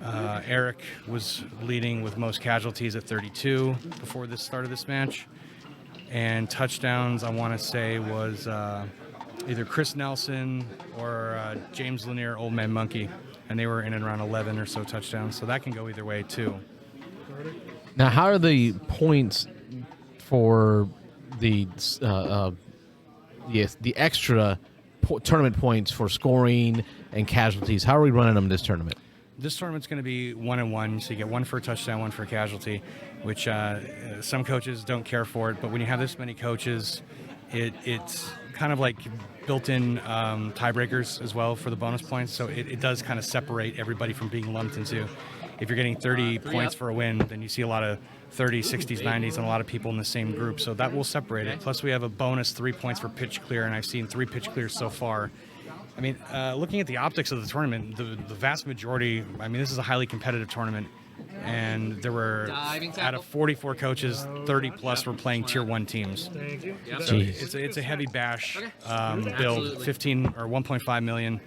Eric was leading with most casualties at 32 before this start of this match. And touchdowns, I want to say, was either Chris Nelson or James Lanier, Old Man Monkey. And they were in and around 11 or so touchdowns. So that can go either way, too. Now, how are the points for the extra tournament points for scoring and casualties? How are we running them this tournament? This tournament's going to be 1-1, so you get 1 for a touchdown, 1 for a casualty, which some coaches don't care for it. But when you have this many coaches, it's kind of like built-in tiebreakers as well for the bonus points. So it does kind of separate everybody from being lumped into. If you're getting 30 points for a win, then you see a lot of 30s, 60s, 90s, and a lot of people in the same group. So that will separate it. Plus, we have a bonus 3 points for pitch clear, and I've seen 3 pitch clears so far. I mean, looking at the optics of the tournament, the vast majority, I mean, this is a highly competitive tournament, and there were, out of 44 coaches, 30 plus were playing tier 1 teams. Thank you. So it's a heavy bash build, 15 or 1.5 million.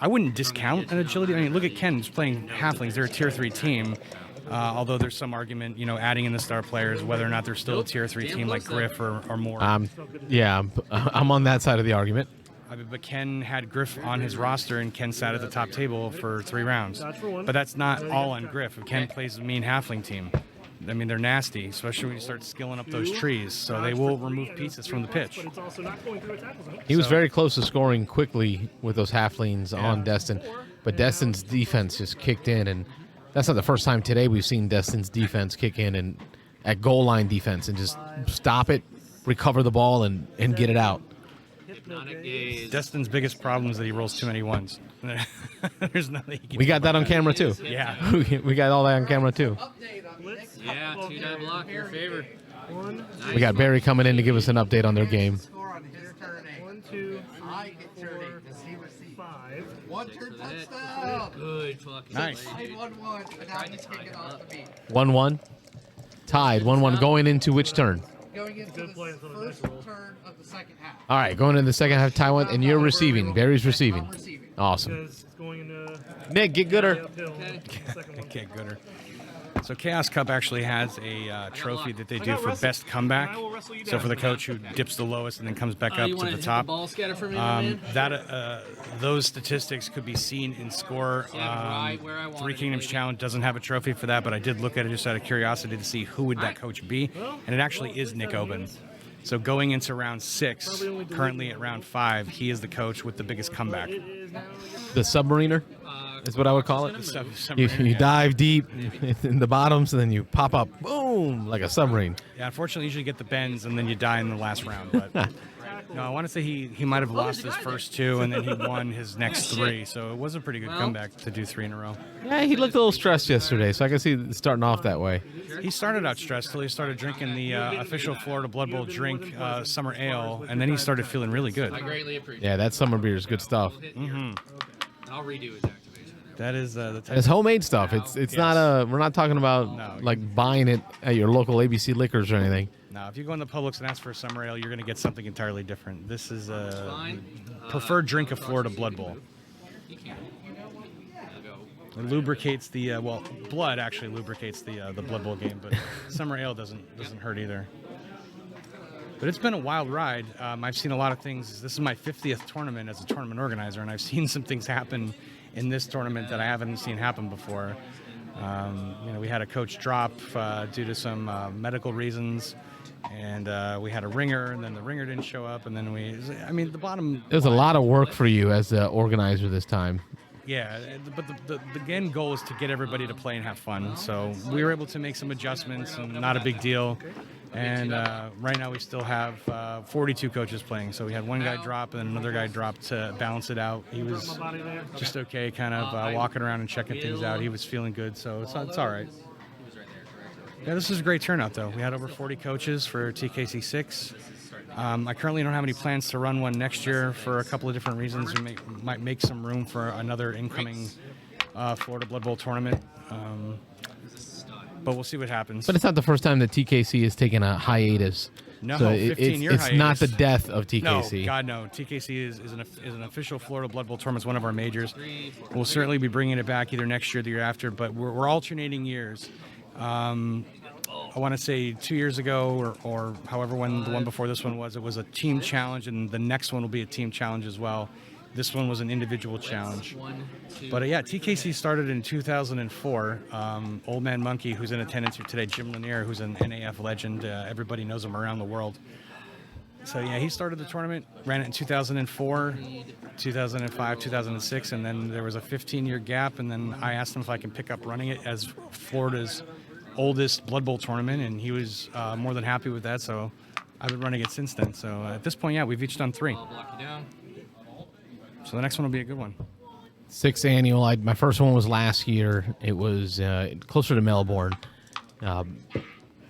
I wouldn't discount an agility. I mean, look at Ken, who's playing halflings. They're a tier 3 team. Although there's some argument, adding in the star players, whether or not they're still a tier 3 team like Griff or more. Yeah, I'm on that side of the argument. But Ken had Griff on his roster, and Ken sat at the top table for 3 rounds. But that's not all on Griff. If Ken plays a mean halfling team, I mean, they're nasty, especially when you start skilling up those trees. So they will remove pieces from the pitch. He was very close to scoring quickly with those halflings on Destin, but Destin's defense just kicked in, and that's not the first time today we've seen Destin's defense kick in and at goal line defense and just stop it, recover the ball, and get it out. Not a gaze. Destin's biggest problem is that he rolls too many ones. There's nothing he can We do got that about on camera too. Yeah. We got all that on camera too. Blitz. Yeah, Ball 2-die block in your favor. One, We got Barry coming in to give us an update on their game. Score on his turn 8. 1, 2, I get turn 8. Does he receive? 5. One Six turn for the hit. touchdown. Good fucking Nice. play, dude. 1-1. And now Tried to he's tie kicking him off up. the beat. 1-1. Tied. 1-1 going into which turn? Going into Good the play until the first next roll. turn of the second half. All right, going into the second half, Taiwan, and you're receiving. Barry's receiving. I'm receiving. Awesome. Because it's going into Nick, get gooder. uphill. Second one. Okay, gooder. So Chaos Cup actually has a trophy that they I do got for wrestled, best comeback. and I will wrestle you So down. for the coach who dips the lowest and then comes back up You to want the to hit top. the ball scatter for me, my man? Those statistics could be seen in score. Yeah, right where I wanted Three it, Kingdoms baby. Challenge doesn't have a trophy for that, but I did look at it just out of curiosity to see who would that coach be, and it actually is Nick Oben. So going into round 6, currently at round 5, he is the coach with the biggest comeback. It is now The submariner is what I would call it. You Yeah, dive deep in the bottoms, and then you pop up, boom, like a submarine. unfortunately, you usually get the bends, and then you die in the last round. But no, I want to say he might have lost his first 2, and then he won his next 3. So it was a pretty good comeback to do 3 in a row. Yeah, he looked a little stressed yesterday, so I can see it starting off that way. He started out stressed till he started drinking the official Florida Blood Bowl drink, Summer Ale, and then he started feeling really good. I greatly appreciate Yeah, that summer beer is good stuff. it. I'll redo his activation. That is the type It's homemade stuff. It's not we're not talking about No. like buying it at your local ABC Liquors or anything. Now, if you go in the Publix and ask for a Summer Ale, you're going to get something entirely different. This is a Fine. preferred drink of Florida Blood Bowl. You can. I'll go. It lubricates the blood actually lubricates the Blood Bowl game, but Summer Ale doesn't hurt either. But it's been a wild ride. I've seen a lot of things. This is my 50th tournament as a tournament organizer, and I've seen some things happen in this tournament that I haven't seen happen before. We had a coach drop due to some medical reasons, and we had a ringer, and then the ringer didn't show up, and then the bottom. There's a lot of work for you as the organizer this time. Yeah, but the end goal is to get everybody to play and have fun. So we were able to make some adjustments, and not a big deal. And right now we still have 42 coaches playing. So we had one guy drop and then another guy drop to balance it out. He was just okay, kind of walking around and checking things out. He was feeling good, so it's all right. Yeah, this is a great turnout, though. We had over 40 coaches for TKC 6. I currently don't have any plans to run one next year for a couple of different reasons. We might make some room for another incoming Florida Blood Bowl tournament. But we'll see what happens. But it's not the first time that TKC has taken a hiatus. No, so 15-year it's not the hiatus. death of TKC. No, God, no. TKC is an official Florida Blood Bowl tournament. It's one of our majors. We'll certainly be bringing it back either next year or the year after, but we're alternating years. I want to say 2 years ago or however when the one before this one was, it was a team challenge, and the next one will be a team challenge as well. This one was an individual challenge. But yeah, TKC started in 2004. Old Man Monkey, who's in attendance here today, Jim Lanier, who's an NAF legend. Everybody knows him around the world. So yeah, he started the tournament, ran it in 2004, 2005, 2006, and then there was a 15-year gap, and then I asked him if I can pick up running it as Florida's oldest Blood Bowl tournament, and he was more than happy with that, so I've been running it since then. So at this point, yeah, we've each done 3. I'll block you down. So the next one will be a good one. 6th annual. My first one was last year. It was closer to Melbourne.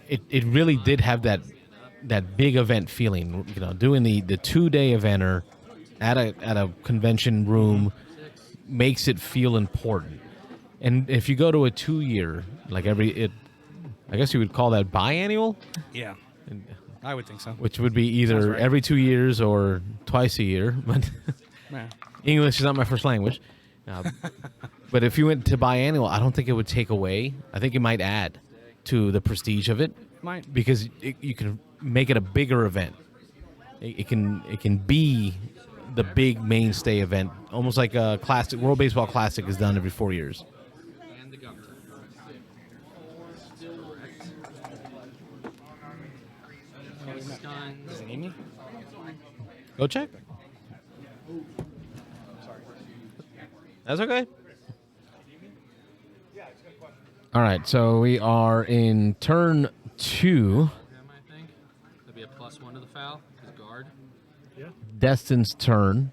It really did have that big event feeling. Doing the 2-day eventer at a convention room makes it feel important. And if you go to a 2-year, I guess you would call that biannual. Yeah, I would think so. Which would be Sounds either right. every 2 years or twice a year. But Yeah. English is not my first language. But if you went to biannual, I don't think it would take away. I think it might add to the prestige of it. Might. Because you can make it a bigger event. It can be the big mainstay event, almost like a classic. World Baseball Classic is done every 4 years. And the governor. Is it Amy? Go check. That's okay. All right, so we are in turn 2. I think. That'd be a +1 to the foul. His guard. Yeah. Destin's turn.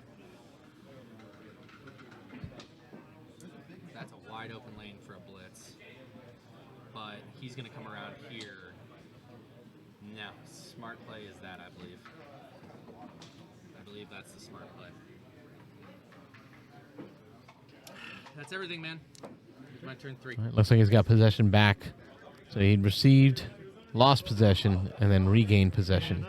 That's a wide open lane for a blitz. But he's going to come around here. No, smart play is that, I believe. I believe that's the smart play. That's everything, man. It's my turn 3. All right, looks like he's got possession back. So he received, lost possession, and then regained possession.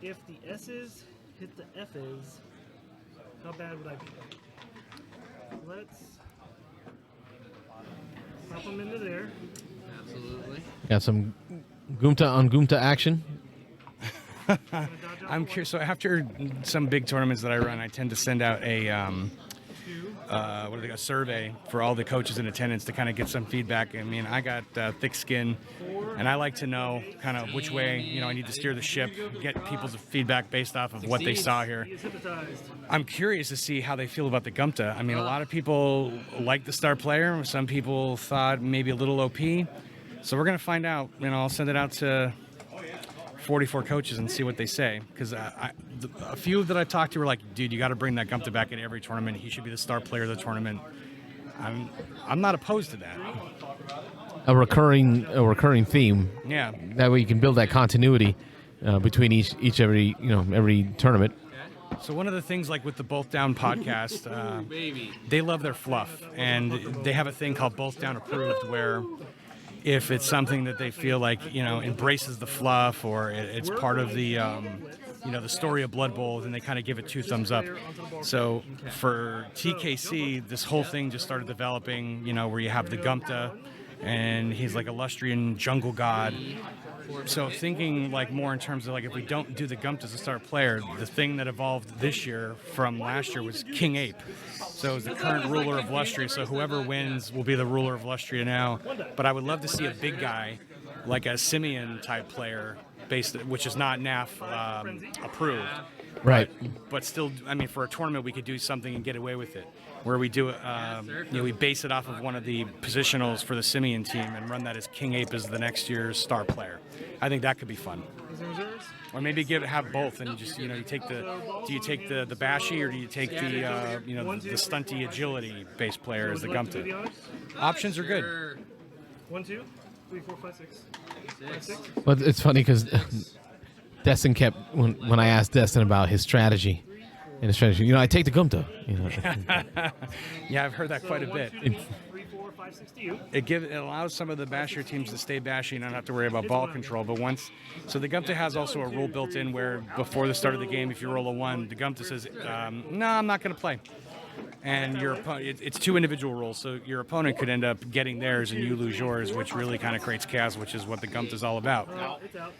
If the S's hit the F's, how bad would I be? Let's pop them into there. Absolutely. Got some Goomta on Goomta action. I'm curious. So after some big tournaments that I run, I tend to send out a a survey for all the coaches in attendance to kind of get some feedback. I mean, I got thick skin, and I like to know kind of which way I need to steer the ship, get people's feedback based off of what they saw here. He is hypnotized. I'm curious to see how they feel about the Gumta. I mean, a lot of people like the star player. Some people thought maybe a little OP. So we're gonna find out. I'll send it out to 44 coaches and see what they say, because a few that I talked to were like, dude, you got to bring that Gumta back in every tournament. He should be the star player of the tournament. I'm not opposed to that. A recurring theme. Yeah. That way you can build that continuity between every tournament. So one of the things, like with the Both Down podcast, they love their fluff, and they have a thing called Both Down Approved, where if it's something that they feel like embraces the fluff, or it's part of the the story of Blood Bowl, then they kind of give it 2 thumbs up. So for TKC, this whole thing just started developing, where you have the Gumta, and he's like a Lustrian jungle god. So thinking like more in terms of like, if we don't do the Gumta as a start player, the thing that evolved this year from last year was King Ape. So it's the current ruler of Lustria. So whoever wins will be the ruler of Lustria now. But I would love to see a big guy, like a Simeon type player, which is not NAF approved. Right. But still, I mean, for a tournament, we could do something and get away with it, where we do we base it off of one of the positionals for the Simeon team and run that as King Ape as the next year's star player. I think that could be fun. Or maybe have both, and you just you take the Bashi, or do you take the stunty agility base player as the Gumta? Options are good. 1, 2, 3, 4, 5, 6. 5, 6. But it's funny because Destin kept, when I asked Destin about his strategy, I take the Gumta. Yeah, I've heard that quite a bit. 3, 4, 5, 6 to you. It allows some of the basher teams to stay bashy and not have to worry about ball control. But so the Gumta has also a rule built in where before the start of the game, if you roll a 1, the Gumta says, no, I'm not going to play. And it's 2 individual rolls, so your opponent could end up getting theirs and you lose yours, which really kind of creates chaos, which is what the Gumta is all about. It's out.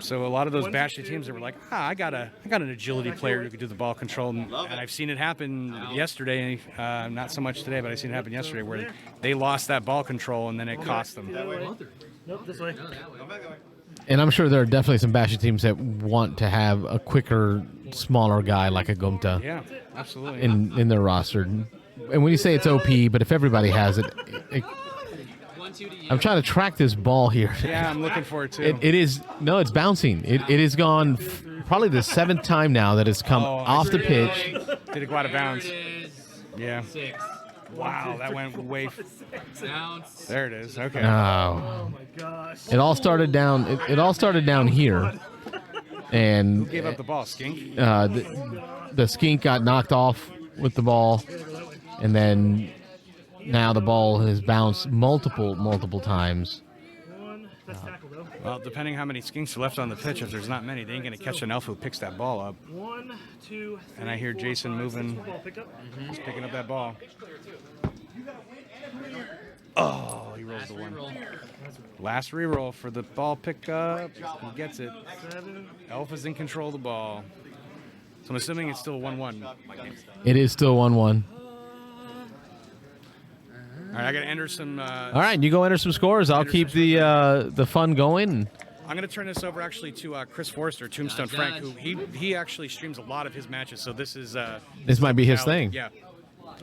So a lot of those bashy teams that were like, I got an agility player who could do the ball control, and I've seen it happen yesterday. Not so much today, but I've seen it happen yesterday where they lost that ball control and then it cost them. Nope, this way. And I'm sure there are definitely some Bashy teams that want to have a quicker, smaller guy like a Gumta Yeah, absolutely. in their roster. And when you say it's OP, but if everybody has it, I'm trying to track this ball here. Yeah, I'm looking for it too. It's bouncing. It has gone probably the 7th time now that it's come off the pitch. Did it go out of bounds? There it is. Yeah. 6. Wow, that went way. Bounce. There it is. Okay. Oh my gosh. It all started down. It all started down here, and Who gave up the ball? Skink? the skink got knocked off with the ball, and then now the ball has bounced multiple times. That's tackle though. Well, depending how many skinks are left on the pitch, if there's not many, they ain't going to catch an elf who picks that ball up. 1, 2, 3, And I hear 4, Jason 5, moving. 6 ball pickup. He's picking up that ball. Oh, he rolls the 1. Last reroll for the ball pickup. He gets it. 7. Elf is in control of the ball. So I'm assuming it's still 1-1. It is still 1-1. All right, I got to enter some. All right, you go enter some scores. I'll keep the fun going. I'm going to turn this over actually to Chris Forrester, Tombstone Frank, who he actually streams a lot of his matches. So this is This might be his thing. Yeah.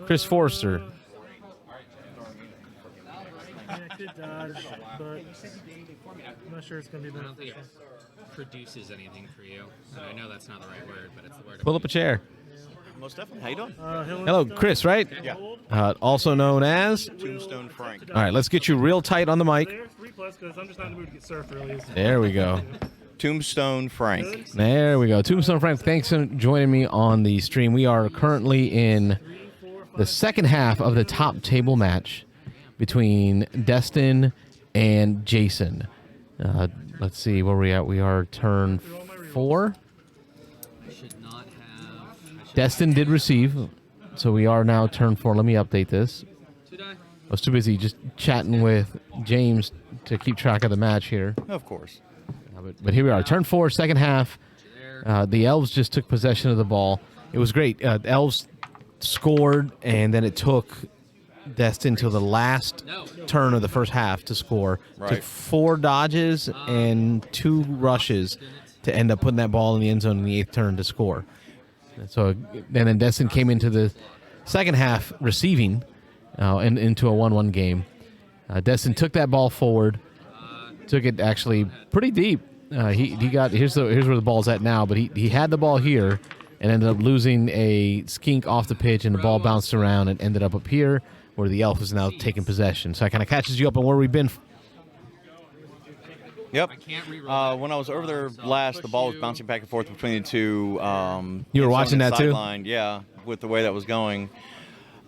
Chris Forster. Yeah, I could dodge, but I'm not sure it's going to be I don't think beneficial. it produces anything for you. And I know that's not the right word, but it's the word. Pull up a chair. Most definitely. How you doing? Hello, Chris, right? Yeah. Also known as. Tombstone Frank. All right, let's get you real tight on the mic. There, 3+, because I'm just not in the mood to get surfed early. There we go. Tombstone Frank. There we go. Tombstone Frank, thanks for joining me on the stream. We are currently in the second half of the top table match between Destin and Jason. Let's see where we at. We are turn 4. Should not have. Destin did receive, so we are now turn 4. Let me update this. I was too busy just chatting with James to keep track of the match here. Of course. But here we are, turn 4, second half. The Elves just took possession of the ball. It was great. The Elves scored, and then it took Destin till the last turn of the first half to score. Right. Took 4 dodges and 2 rushes to end up putting that ball in the end zone in the 8th turn to score. So, and then Destin came into the second half receiving and into a 1-1 game. Destin took that ball forward, took it actually pretty deep. He got here's where the ball's at now, but he had the ball here and ended up losing a skink off the pitch, and the ball bounced around and ended up here where the Elf is now taking possession. So it kind of catches you up on where we've been. Yep. When I was over there last, the ball was bouncing back and forth between the two. You were watching that too? Sideline, yeah, with the way that was going.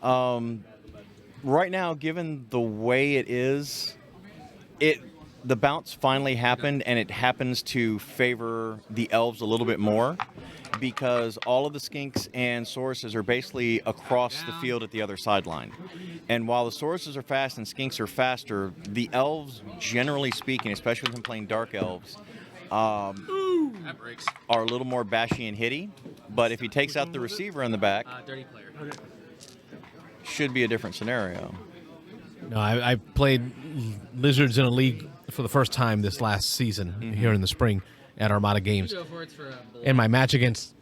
Right now, given the way it is, the bounce finally happened, and it happens to favor the Elves a little bit more because all of the skinks and sources are basically across the field at the other sideline. And while the sources are fast and skinks are faster, the Elves, generally speaking, especially with them playing Dark Elves, are a little more bashy and hitty. But if he takes out the receiver in the back, Dirty player. should be a different scenario. No, I played Lizards in a league for the first time this last season here in the spring at Armada Games. And my match against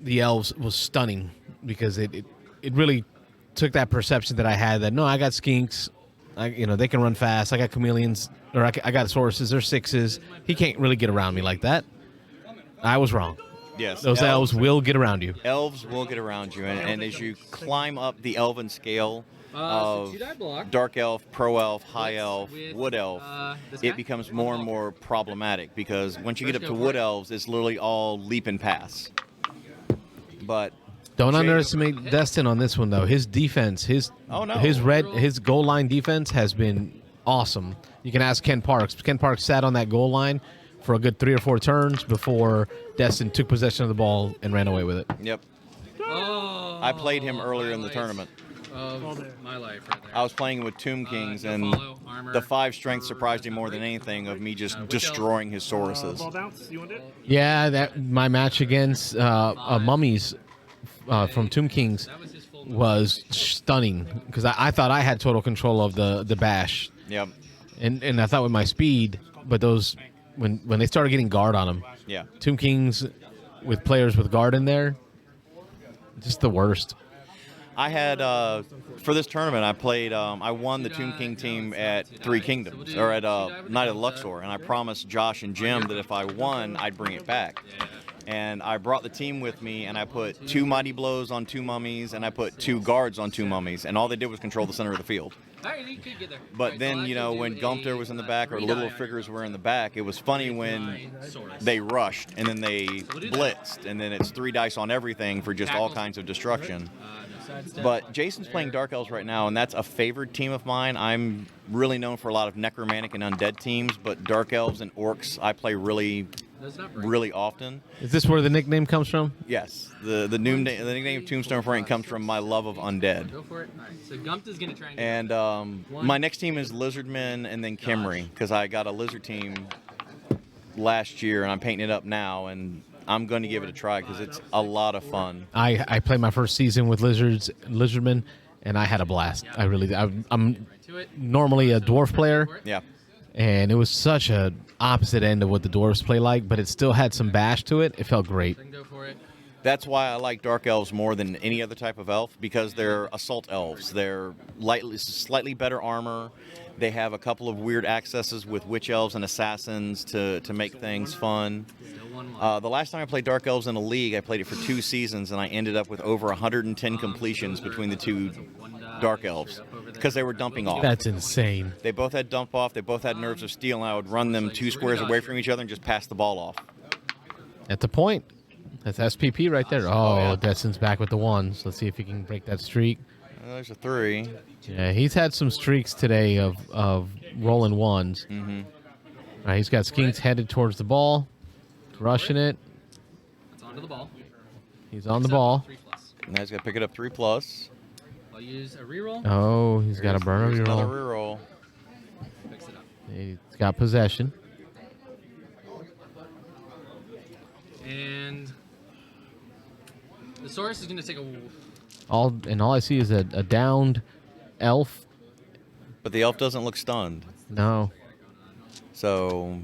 the Elves was stunning because it really took that perception that I had that, no, I got skinks, they can run fast. I got chameleons, or I got sources, they're 6s. He can't really get around me like that. I was wrong. Yes. Those elves will get around you. Elves will get around you, and as you climb up the elven scale of Dark Elf, Pro Elf, High Elf, Wood Elf, it becomes more and more problematic because once you get up to Wood Elves, it's literally all leap and pass. But don't underestimate Destin on this one, though. His defense, his goal line defense has been awesome. You can ask Ken Parks. Ken Parks sat on that goal line for a good 3 or 4 turns before Destin took possession of the ball and ran away with it. Yep. I played him earlier in the tournament. My life right there. I was playing with Tomb Kings, and the 5 strength surprised him more than anything of me just destroying his Sauruses. Ball bounce, you want it? Yeah, my match against Mummies from Tomb Kings was stunning because I thought I had total control of the bash. Yep. And I thought with my speed, but those when they started getting guard on them, yeah, Tomb Kings with players with guard in there, just the worst. I had for this tournament, I played. I won the Tomb King team at Three Kingdoms or at Night of the Luxor, and I promised Josh and Jim that if I won, I'd bring it back. And I brought the team with me, and I put 2 mighty blows on 2 mummies, and I put 2 guards on 2 mummies, and all they did was control the center of the field. But then, when Gumpter was in the back or little figures were in the back, it was funny when they rushed and then they blitzed, and then it's 3 dice on everything for just all kinds of destruction. But Jason's playing Dark Elves right now, and that's a favored team of mine. I'm really known for a lot of necromantic and undead teams, but Dark Elves and Orcs I play really often. Is this where the nickname comes from? Yes. The nickname of Tombstone Frank comes from my love of undead. Go for it. All right. So Gumpta's going to try and my next team is Lizardmen and then Kimry, because I got a lizard team last year, and I'm painting it up now, and I'm going to give it a try because it's a lot of fun. I played my first season with Lizardmen, and I had a blast. I really, I'm Right to it. normally a dwarf player, Yeah. and it was such a opposite end of what the dwarves play like, but it still had some bash to it. It felt great. Then go for it. That's why I like Dark Elves more than any other type of elf, because they're assault elves. They're slightly better armor. They have a couple of weird accesses with witch elves and assassins to make things fun. Still 1-1. The last time I played Dark Elves in a league, I played it for 2 seasons, and I ended up with over 110 completions between the 2 Dark Elves because they were dumping off. That's insane. They both had dump off. They both had nerves of steel, and I would run them 2 squares away from each other and just pass the ball off. At the point. That's SPP right there. Oh, yeah. Destin's back with the ones. Let's see if he can break that streak. There's a 3. Yeah, he's had some streaks today of rolling ones. Mm-hmm. All right, he's got skinks headed towards the ball, rushing it. It's onto the ball. He's on the ball. 3+. Now he's got to pick it up 3+. I'll use a reroll. Oh, he's got a burn Here's of another reroll. reroll. Fix it up. He's got possession. And the source is going to take a. All I see is a downed elf. But the elf doesn't look stunned. No. So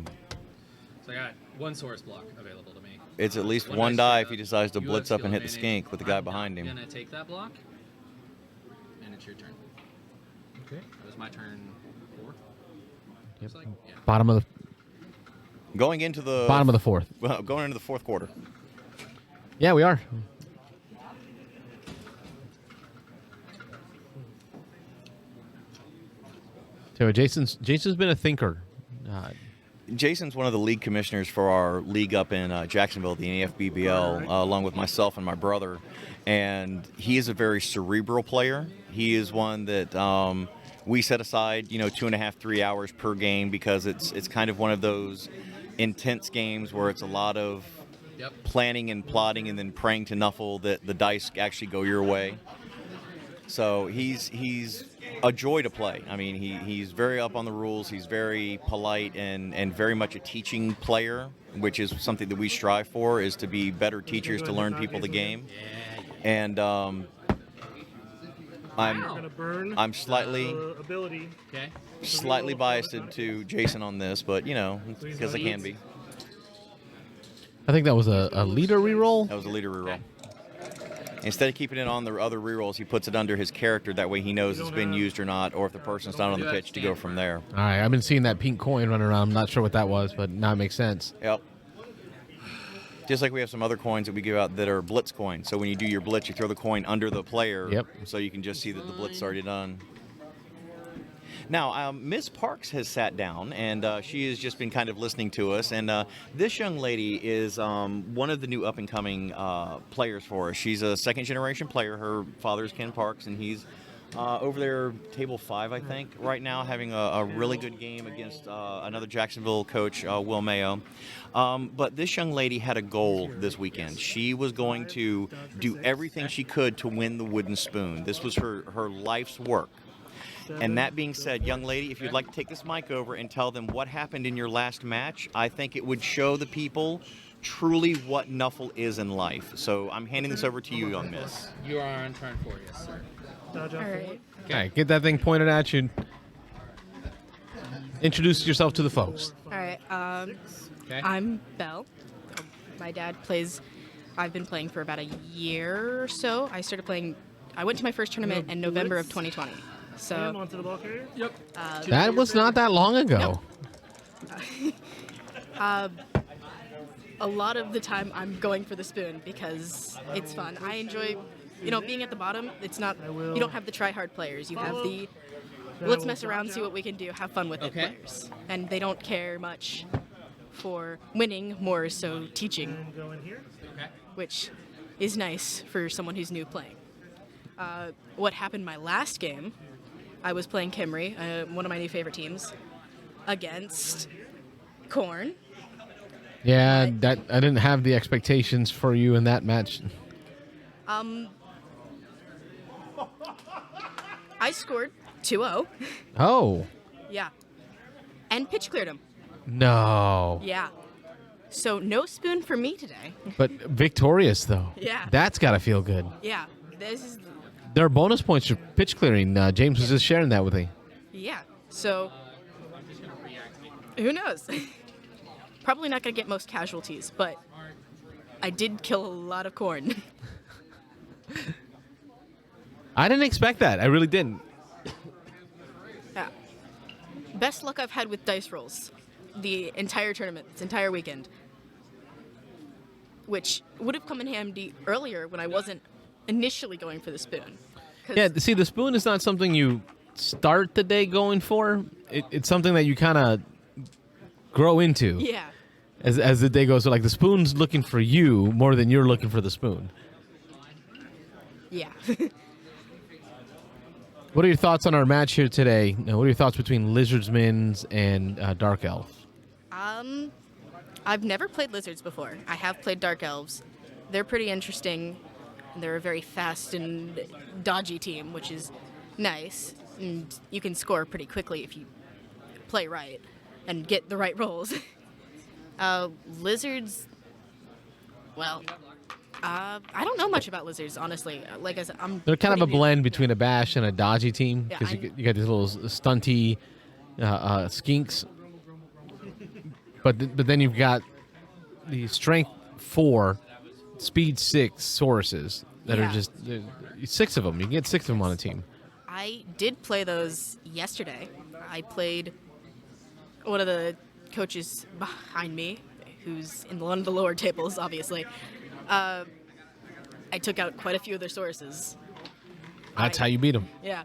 So I got 1 source block available to me. it's at least One 1 dice die straight if he up. decides to You blitz have up and hit skill the advantage. skink with the guy behind I'm him. going to take that block. And it's your turn. Okay. It was my turn 4. Yep. Looks like. Yeah. Bottom of Going into the the fourth. well, going into the 4th quarter. Yeah, we are. So Jason's been a thinker. Jason's one of the league commissioners for our league up in Jacksonville, the NAFBBL, along with myself and my brother. And he is a very cerebral player. He is one that we set aside, 2.5, 3 hours per game because it's kind of one of those intense games where it's a lot of Yep. planning and plotting and then praying to Nuffle that the dice actually go your way. So he's a joy to play. I mean, he's very up on the rules. He's very polite and very much a teaching player, which is something that we strive for, is to be better teachers to learn people the game. And We're gonna burn I'm slightly ability. Okay. biased to Jason on this, but because I can be. I think that was a leader reroll. That was a leader reroll. Instead of keeping it on the other rerolls, he puts it under his character. That way he knows it's been used or not, or if the person's not on the pitch, to go from there. All right, I've been seeing that pink coin running around. I'm not sure what that was, but now it makes sense. Yep. Just like we have some other coins that we give out that are blitz coins. So when you do your blitz, you throw the coin under the player. Yep. So you can just see that the blitz is already done. Now, Ms. Parks has sat down, and she has just been kind of listening to us. And this young lady is one of the new up-and-coming players for us. She's a second-generation player. Her father is Ken Parks, and he's over there, table 5, I think, right now, having a really good game against another Jacksonville coach, Will Mayo. But this young lady had a goal this weekend. She was going to do everything she could to win the wooden spoon. This was her life's work. And that being said, young lady, if you'd like to take this mic over and tell them what happened in your last match, I think it would show the people truly what Nuffle is in life. So I'm handing this over to you, young miss. You are on turn 4, yes, sir. Dodge off All the right. Okay, get that thing pointed at you. Introduce yourself to the folks. All right. Okay. I'm Belle. My dad plays. I've been playing for about a year or so. I started playing. I went to my first tournament in November of 2020. Him So onto the ball carrier. Yep. That was not that long ago. a lot of the time I'm going for the spoon because it's fun. I enjoy, being at the bottom. It's not. You don't have the try-hard players. You have the. Let's mess around, see what we can do, have fun with it Okay. players, and they don't care much for winning, more so teaching. And go in here. Okay. Which is nice for someone who's new playing. What happened my last game, I was playing Kimry, one of my new favorite teams, against Korn. Yeah, that I didn't have the expectations for you in that match. I scored 2-0. Oh, Yeah. And pitch cleared him. no. Yeah. So no spoon for me today. But victorious, though. Yeah. That's got to feel good. Yeah. This is There are bonus points for pitch clearing. James was just sharing that with me. Yeah. So who knows? Probably not going to get most casualties, but I did kill a lot of corn. I didn't expect that. I really didn't. Yeah. Best luck I've had with dice rolls the entire tournament, this entire weekend. Which would have come in handy earlier when I wasn't initially going for the spoon. Yeah, see, the spoon is not something you start the day going for. It's something that you kind of grow into Yeah. as the day goes. So, like, the spoon's looking for you more than you're looking for the spoon. Yeah. What are your thoughts on our match here today? What are your thoughts between Lizardmen and Dark Elves? I've never played lizards before. I have played dark elves. They're pretty interesting. They're a very fast and dodgy team, which is nice. And you can score pretty quickly if you play right and get the right rolls. Lizards, well, I don't know much about lizards, honestly. Like I said, They're kind of a pretty new. blend between a bash and a dodgy team Yeah, because you got these little stunty skinks. But then you've got the strength 4, speed 6 Sauruses that are Yeah. just 6 of them. You can get 6 of them on a team. I did play those yesterday. I played one of the coaches behind me, who's in one of the lower tables, obviously. I took out quite a few of their sources. That's how you beat them. Yeah.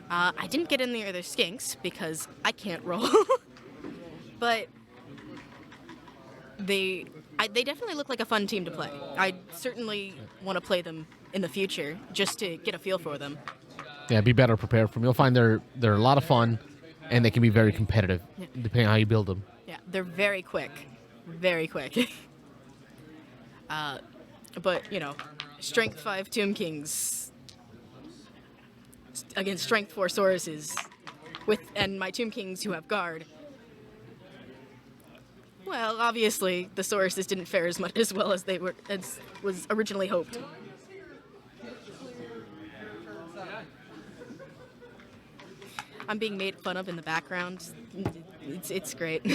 I didn't get any of their skinks because I can't roll. But they definitely look like a fun team to play. I certainly want to play them in the future just to get a feel for them. Yeah, be better prepared for them. You'll find they're a lot of fun, and they can be very competitive, depending on how you build them. Yeah, they're very quick. Very quick. But, Strength 5 Tomb Kings against Strength 4 Sauruses and my Tomb Kings who have guard. Well, obviously, the Sauruses didn't fare as well as was originally hoped. I'm being made fun of in the background. It's great.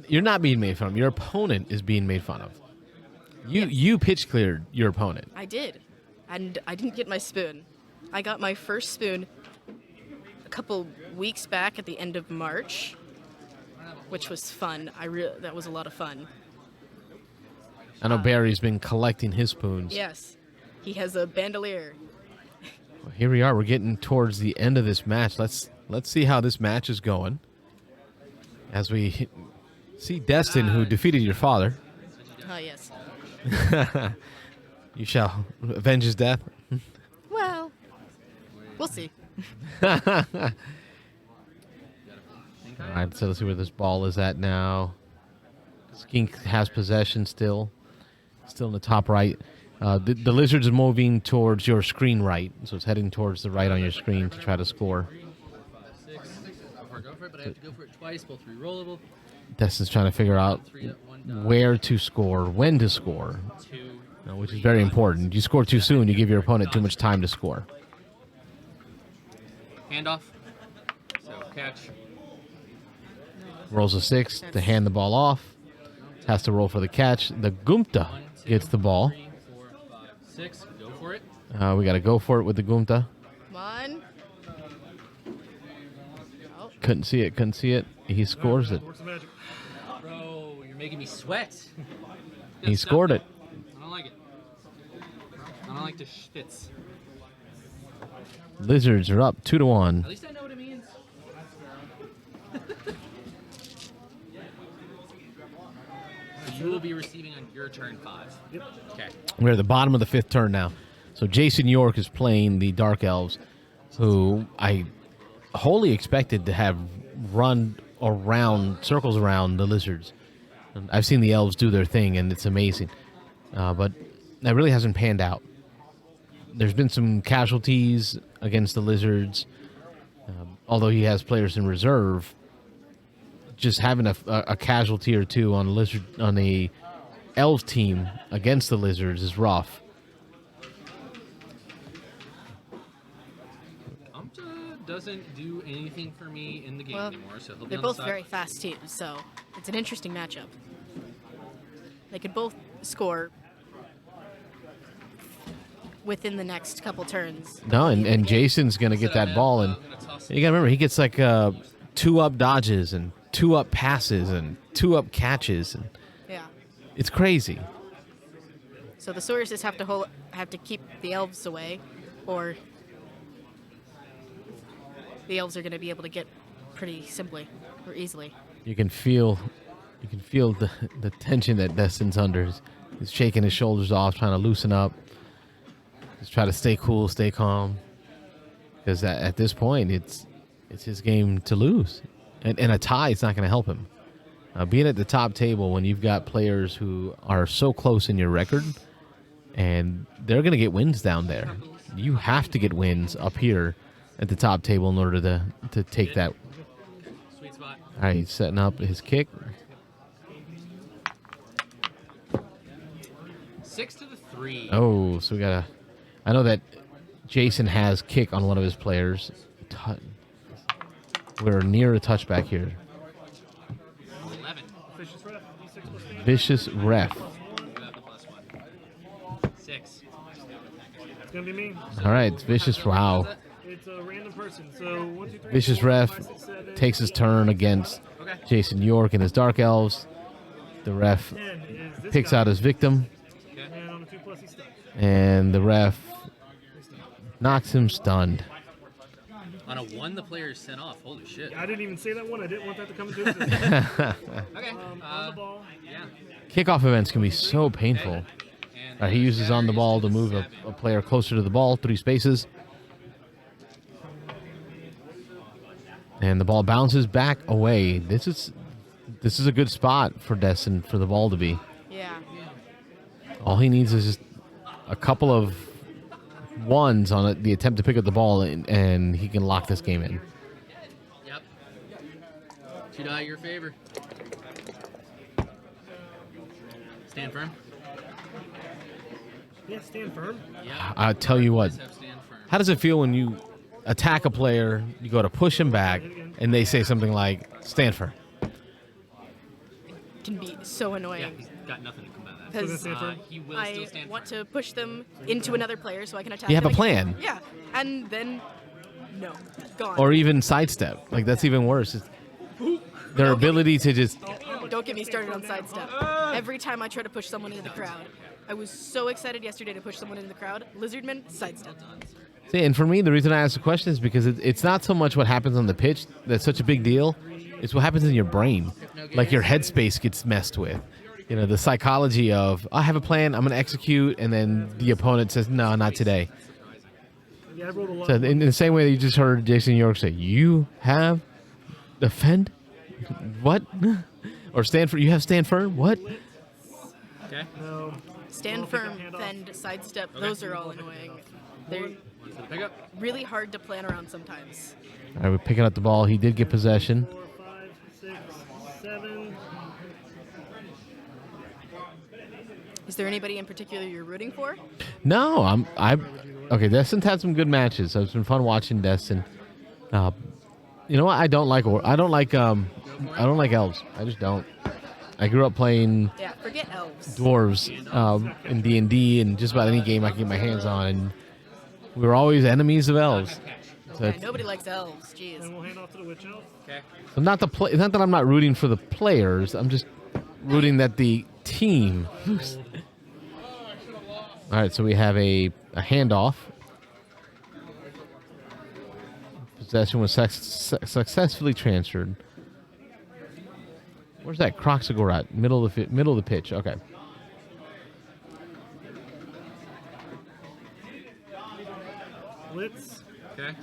You're not being made fun of. Your opponent is being made fun of. You pitch cleared your opponent. I did, and I didn't get my spoon. I got my first spoon a couple weeks back at the end of March, which was fun. That was a lot of fun. I know Barry's been collecting his spoons. Yes, he has a bandolier. Well, here we are. We're getting towards the end of this match. Let's see how this match is going. As we see Destin, who defeated your father. Oh yes. You shall avenge his death. Well, we'll see. All right, so let's see where this ball is at now. Skink has possession still in the top right. The lizard's moving towards your screen right, so it's heading towards the right on your screen to try to score. Go for it, but I have to go for it twice, both rerollable. Destin's trying to figure out where to score, when to score, which is very important. You score too soon, you give your opponent too much time to score. Handoff. So catch. Rolls a 6 to hand the ball off. Has to roll for the catch. The Gumta gets the ball. 3, 4, 5, 6. Go for it. We got to go for it with the Gumta. Come on. Oh, Couldn't see it. He scores it. Bro, you're making me sweat. He scored it. I don't like it. I don't like the schwitz. Lizards are up 2-1. At least I know what it means. You will be receiving on your turn 5. Yep. Okay. We're at the bottom of the 5th turn now. So Jason York is playing the Dark Elves, who I wholly expected to have run circles around the Lizards. And I've seen the Elves do their thing, and it's amazing. But that really hasn't panned out. There's been some casualties against the Lizards, although he has players in reserve. Just having a casualty or two on the Elves team against the Lizards is rough. doesn't do anything for me in the game Well, anymore, so he'll be they're on the both side. very fast teams, so it's an interesting matchup. They could both score within the next couple turns. No, and Jason's going to get that ball. And you got to remember, he gets like 2-up dodges and 2-up passes and 2-up catches. And Yeah. it's crazy. So the Sauruses have to keep the Elves away, or the Elves are going to be able to get pretty simply or easily. You can feel the tension that Destin's under. He's shaking his shoulders off, trying to loosen up. Just try to stay cool, stay calm. Because at this point, it's his game to lose. And a tie is not going to help him. Being at the top table when you've got players who are so close in your record, and they're going to get wins down there. You have to get wins up here at the top table in order to take that. Sweet spot. All right, he's setting up his kick. 6-3. Oh, so we got to... I know that Jason has kick on one of his players. We're near a touchback here. 11. Vicious ref. You have the +1. 6. It's gonna be me. All right, it's Vicious. Wow. It's a random person. So 1, 2, 3. Vicious 4, ref 5, 6, 7, takes his turn against Jason York and his Dark Elves. The ref 10 is this picks guy. out his victim, And on a 2+, he's stuck. and the ref knocks him stunned. On a 1, the player is sent off. Holy shit. I didn't even say that one. I didn't want that to come into existence. Okay. On the ball. Yeah. Kickoff events can be so painful. And All right, he uses on the ball to move a player closer to the ball, 3 spaces. And the ball bounces back away. This is a good spot for Destin for the ball to be. Yeah. All he needs is just a couple of ones on the attempt to pick up the ball, and he can lock this game in. Yep. 2 die your favor. Stand firm. Yeah, stand firm. Yeah. I'll tell you what. Always have stand firm. How does it feel when you attack a player, you go to push him back, and they say something like, stand firm? Can be so Yeah, annoying. he's got nothing to come out of that. Because stand firm? He will still I stand want firm. to push them into another player so I can attack You have them a again. plan. Yeah, and then no, gone. Or even sidestep. Like, that's even worse. It's their ability to just... Don't get me started on sidestep. Every time I try to push someone into the crowd, I was so excited yesterday to push someone into the crowd. Lizardmen, sidestep. See, and for me, the reason I ask the question is because it's not so much what happens on the pitch that's such a big deal. It's what happens in your brain. Like, your headspace gets messed with. You know, the psychology of, I have a plan, I'm going to execute, and then the opponent says, no, not today. Yeah, I rolled a lot. So in the same way that you just heard Jason York say, you have defend? What? Or stand for, you have stand firm? What? Okay. No. Stand firm, fend, sidestep. Those are all annoying. They're One's the pickup. really hard to plan around sometimes. All right, we're picking up the ball. He did get possession. 4, 5, 6, 7. Is there anybody in particular you're rooting for? No, okay. Destin's had some good matches. So it's been fun watching Destin. You know what? I don't like elves. I just don't. I grew up playing Yeah, forget elves. dwarves in D&D and just about any game I can get my hands on, and we were always enemies of elves. So Yeah, it's, nobody likes elves. Jeez. And we'll hand off to the witch elf. Okay. so not the play. It's not that I'm not rooting for the players. I'm just rooting that the team. All right, so we have a handoff. Possession was successfully transferred. Where's that Croxagore at? Middle of the pitch. Okay. Blitz. Okay.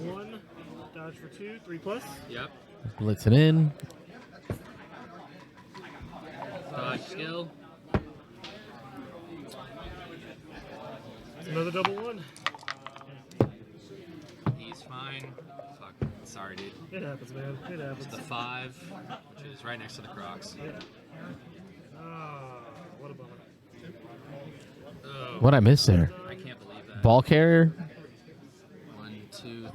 1. Dodge for 2. 3+. Yep. Blitzing in. Dodge skill. It's another double 1. He's fine. Fuck. Sorry, dude. It happens, man. It happens. The 5, which is right next to the Crocs. Ah, what a bummer. Oh, What I missed there? I can't believe that. Ball carrier. 1, 2,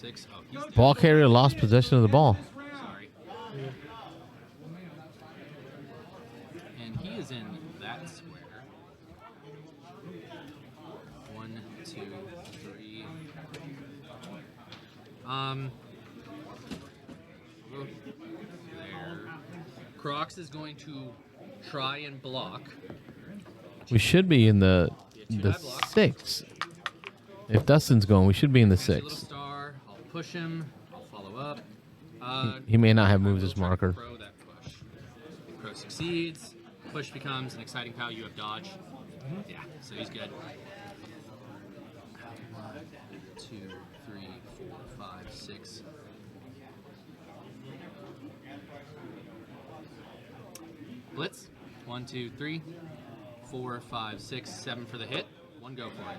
6. Oh, he's dead. Ball carrier lost possession of the ball. Sorry. And he is in that square. 1, 2, 3. There. Crocs is going to try and block. We should be in the Yeah, 2-die block. 6. If Dustin's going, we should be in the Fancy little 6. star. I'll push him. I'll follow up. He may not have I moved will his try to marker. Crow that push. Crow succeeds. Push becomes an exciting pow. You have dodge. Yeah, so he's good. 1, 2, 3, 4, 5, 6. Blitz. 1, 2, 3, 4, 5, 6, 7 for the hit. 1 go for it.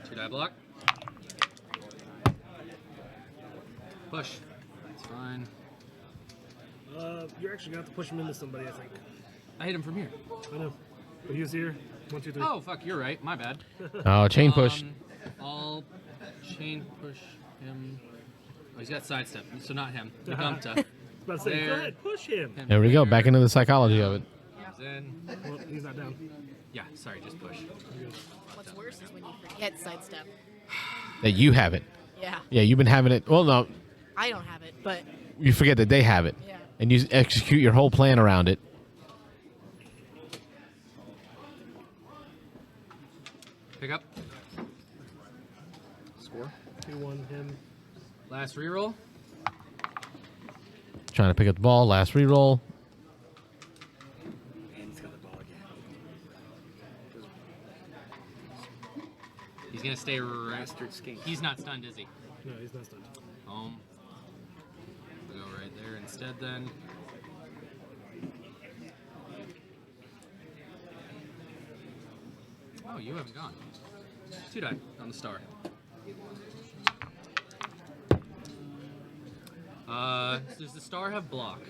2-die block. Push. That's fine. You're actually gonna have to push him into somebody, I think. I hit him from here. I know. But he was here. 1, 2, 3. Oh, fuck, you're right. My bad. Oh, chain push. I'll chain push him. Oh, he's got sidestep, so not him. The Gumpta. About to say, go There. ahead, push him. There we go. Back into the psychology of it. He's in. Well, he's not down. Yeah, sorry, just push. What's worse is when you forget sidestep. That you have it. Yeah, Yeah, you've been having it. Well, no, I don't have it, but you forget that they have it. yeah. And you execute your whole plan around it. Pick up. Score. 2-1 him. Last reroll. Trying to pick up the ball. Last reroll. And he's got the ball again. He's gonna stay right. Bastard skink. He's not stunned, is he? No, he's not stunned. We'll go right there instead then. Oh, you haven't gone. 2-die on the star. Does the star have block?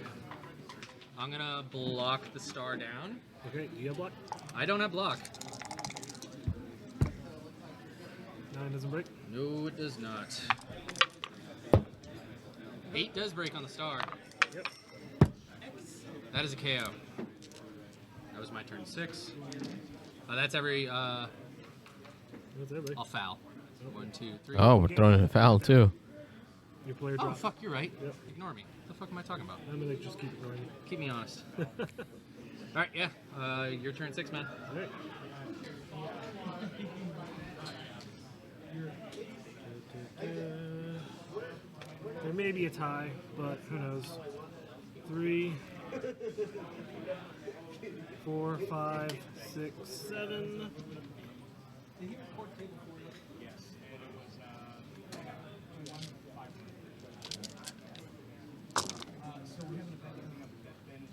I'm gonna block the star down. Okay, do you have block? I don't have block. 9 doesn't break. No, it does not. 8 does break on the star. Yep. That is a KO. That was my turn 6. That's every. That's everybody. I'll foul. 1, 2, 3. Oh, we're throwing a foul too. Your player Oh, dropped. fuck, you're right. Yep. Ignore me. What the fuck am I talking about? I'm gonna just keep going. Keep me honest. Alright, yeah. Your turn 6, man. Alright. There may be a tie, but who knows? 3, 4, 5, 6, 7.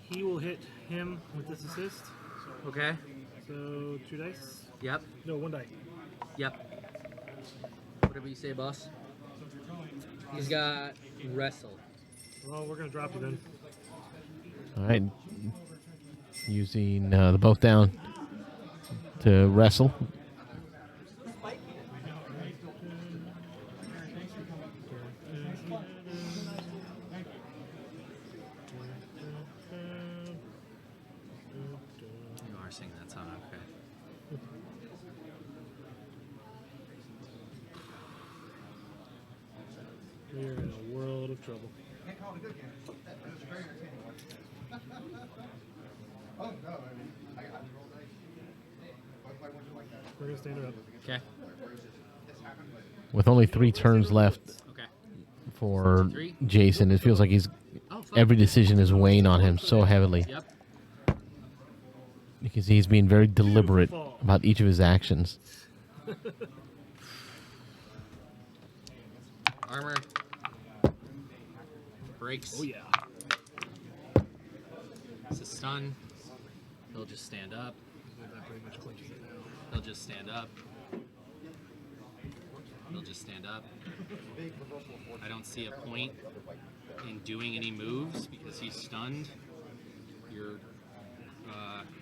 He will hit him with this assist. Okay. So 2 dice. Yep. No, 1 die. Yep. Whatever you say, boss. He's got wrestle. Well, we're gonna drop you then. All right. Using the both down to wrestle. You are singing that song, okay. We're in a world of trouble. We're gonna stand her up. Okay. With only 3 turns left Okay. for 3. Jason, it feels like he's Oh, fuck. every decision is weighing on him so heavily. Yep. Because he's being very deliberate about each of his actions. Armor. Breaks. Oh yeah. It's a stun. He'll just stand up. That pretty much clinches it now. He'll just stand up. He'll just stand up. I don't see a point in doing any moves because he's stunned. You're.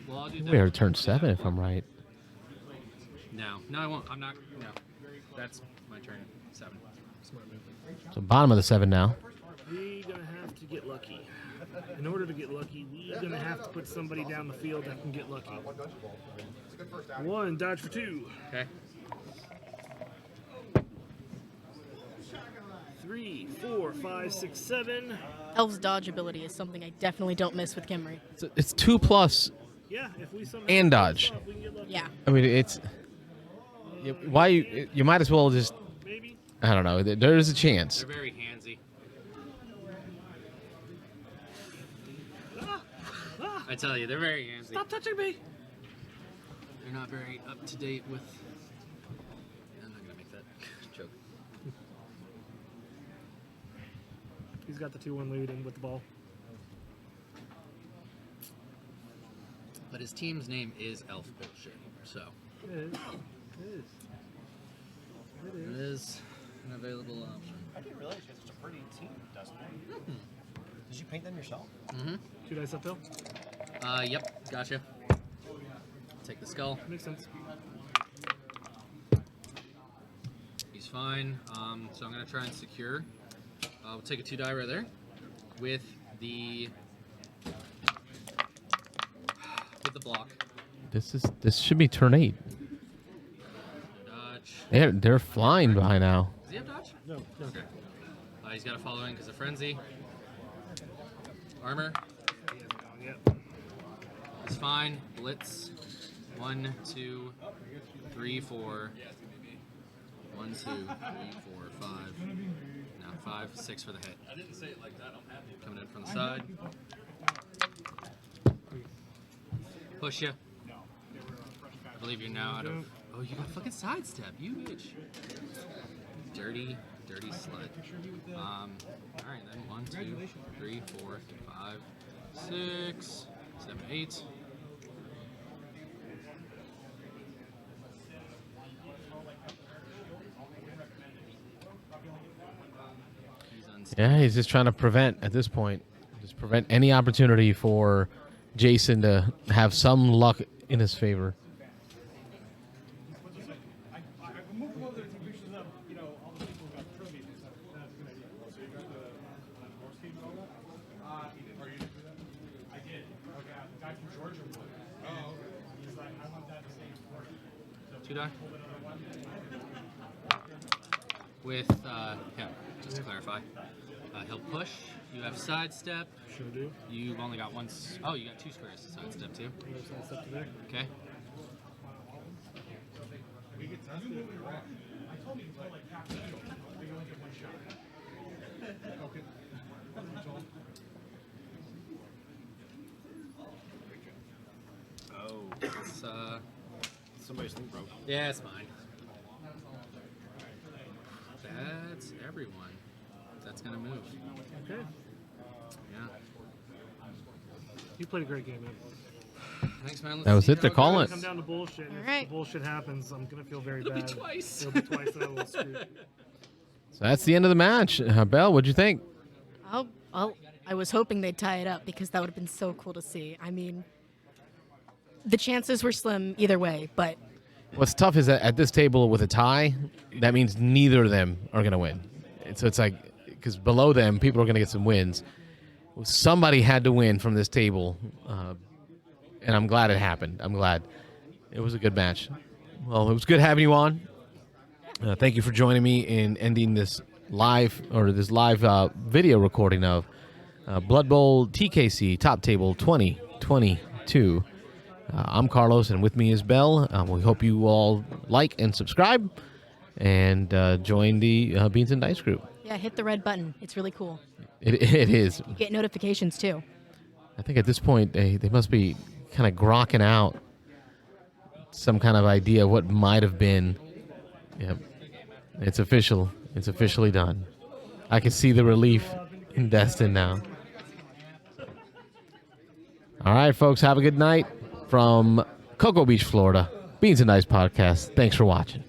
Well, I'll do that. We are turn 7 if I'm right. No. No, I won't. I'm not. No. That's my turn. 7. Smart move. So bottom of the 7 now. We're gonna have to get lucky. In order to get lucky, we're gonna have to put somebody down the field that can get lucky. 1, dodge for 2. Okay. 3, 4, 5, 6, 7. Elves' dodge ability is something I definitely don't miss with Kimry. It's 2+ Yeah, if we somehow and dodge. we can get lucky. Yeah. I mean, it's why you might as well just. Maybe. I don't know. There is a chance. They're very handsy. I tell you, they're very handsy. Stop touching me. They're not very up to date with. I'm not gonna make that joke. He's got the 2-1 lead and with the ball. But his team's name is Elf Bullshit, so It is. It is. it is an available option. I didn't realize you had such a pretty team, Dustin. Did you paint them yourself? Mm-hmm. 2 dice uphill. Yep, gotcha. Take the skull. Makes sense. He's fine. So I'm gonna try and secure. We'll take a 2 die right there with the block. This should be turn 8. Dodge. They're flying by now. Does he have dodge? No. Okay. He's got a following because of frenzy. Armor. Yep. It's fine. Blitz. 1, 2, 3, 4. 1, 2, 3, 4, 5. No, 5, 6 for the hit. I didn't say it like that. I'm happy. Coming in from the side. Push you. I believe you're now out of. Oh, you got fucking sidestep. You bitch. Dirty slut. All right then. 1, 2, 3, 4, 5, 6, 7, 8. Yeah, he's just trying to prevent at this point. Just prevent any opportunity for Jason to have some luck in his favor. Two die. With, yeah, just to clarify, he'll push. You have sidestep. Sure do. You've only got one. Oh, you got 2 squares to sidestep too. Sidestep to there. Okay. Oh. It's, Somebody's thing broke. yeah, it's fine. That's everyone. That's gonna move. Okay. Yeah. You played a great game, man. Thanks, man. Let's That was see it. They're how calling goes. Come down to bullshit. And All if right. the bullshit happens, I'm gonna feel very It'll bad. be twice. It'll be twice, and I'm a little screwed. So that's the end of the match. Belle, what'd you think? Well, I was hoping they'd tie it up because that would have been so cool to see. I mean, the chances were slim either way, but What's tough is that at this table with a tie, that means neither of them are going to win. And so it's like, because below them, people are going to get some wins. Somebody had to win from this table, and I'm glad it happened. I'm glad. It was a good match. Well, it was good having you on. Thank you for joining me in ending this live video recording of Blood Bowl TKC Top Table 2022. I'm Carlos, and with me is Belle. We hope you all like and subscribe, and join the Beans and Dice group. yeah, hit the red button. It's really cool. It is. You get notifications too. I think at this point they must be kind of grokking out some kind of idea of what might have been. Yep. It's official. It's officially done. I can see the relief in Destin now. All right, folks, have a good night from Cocoa Beach, Florida. Beans and Dice Podcast. Thanks for watching.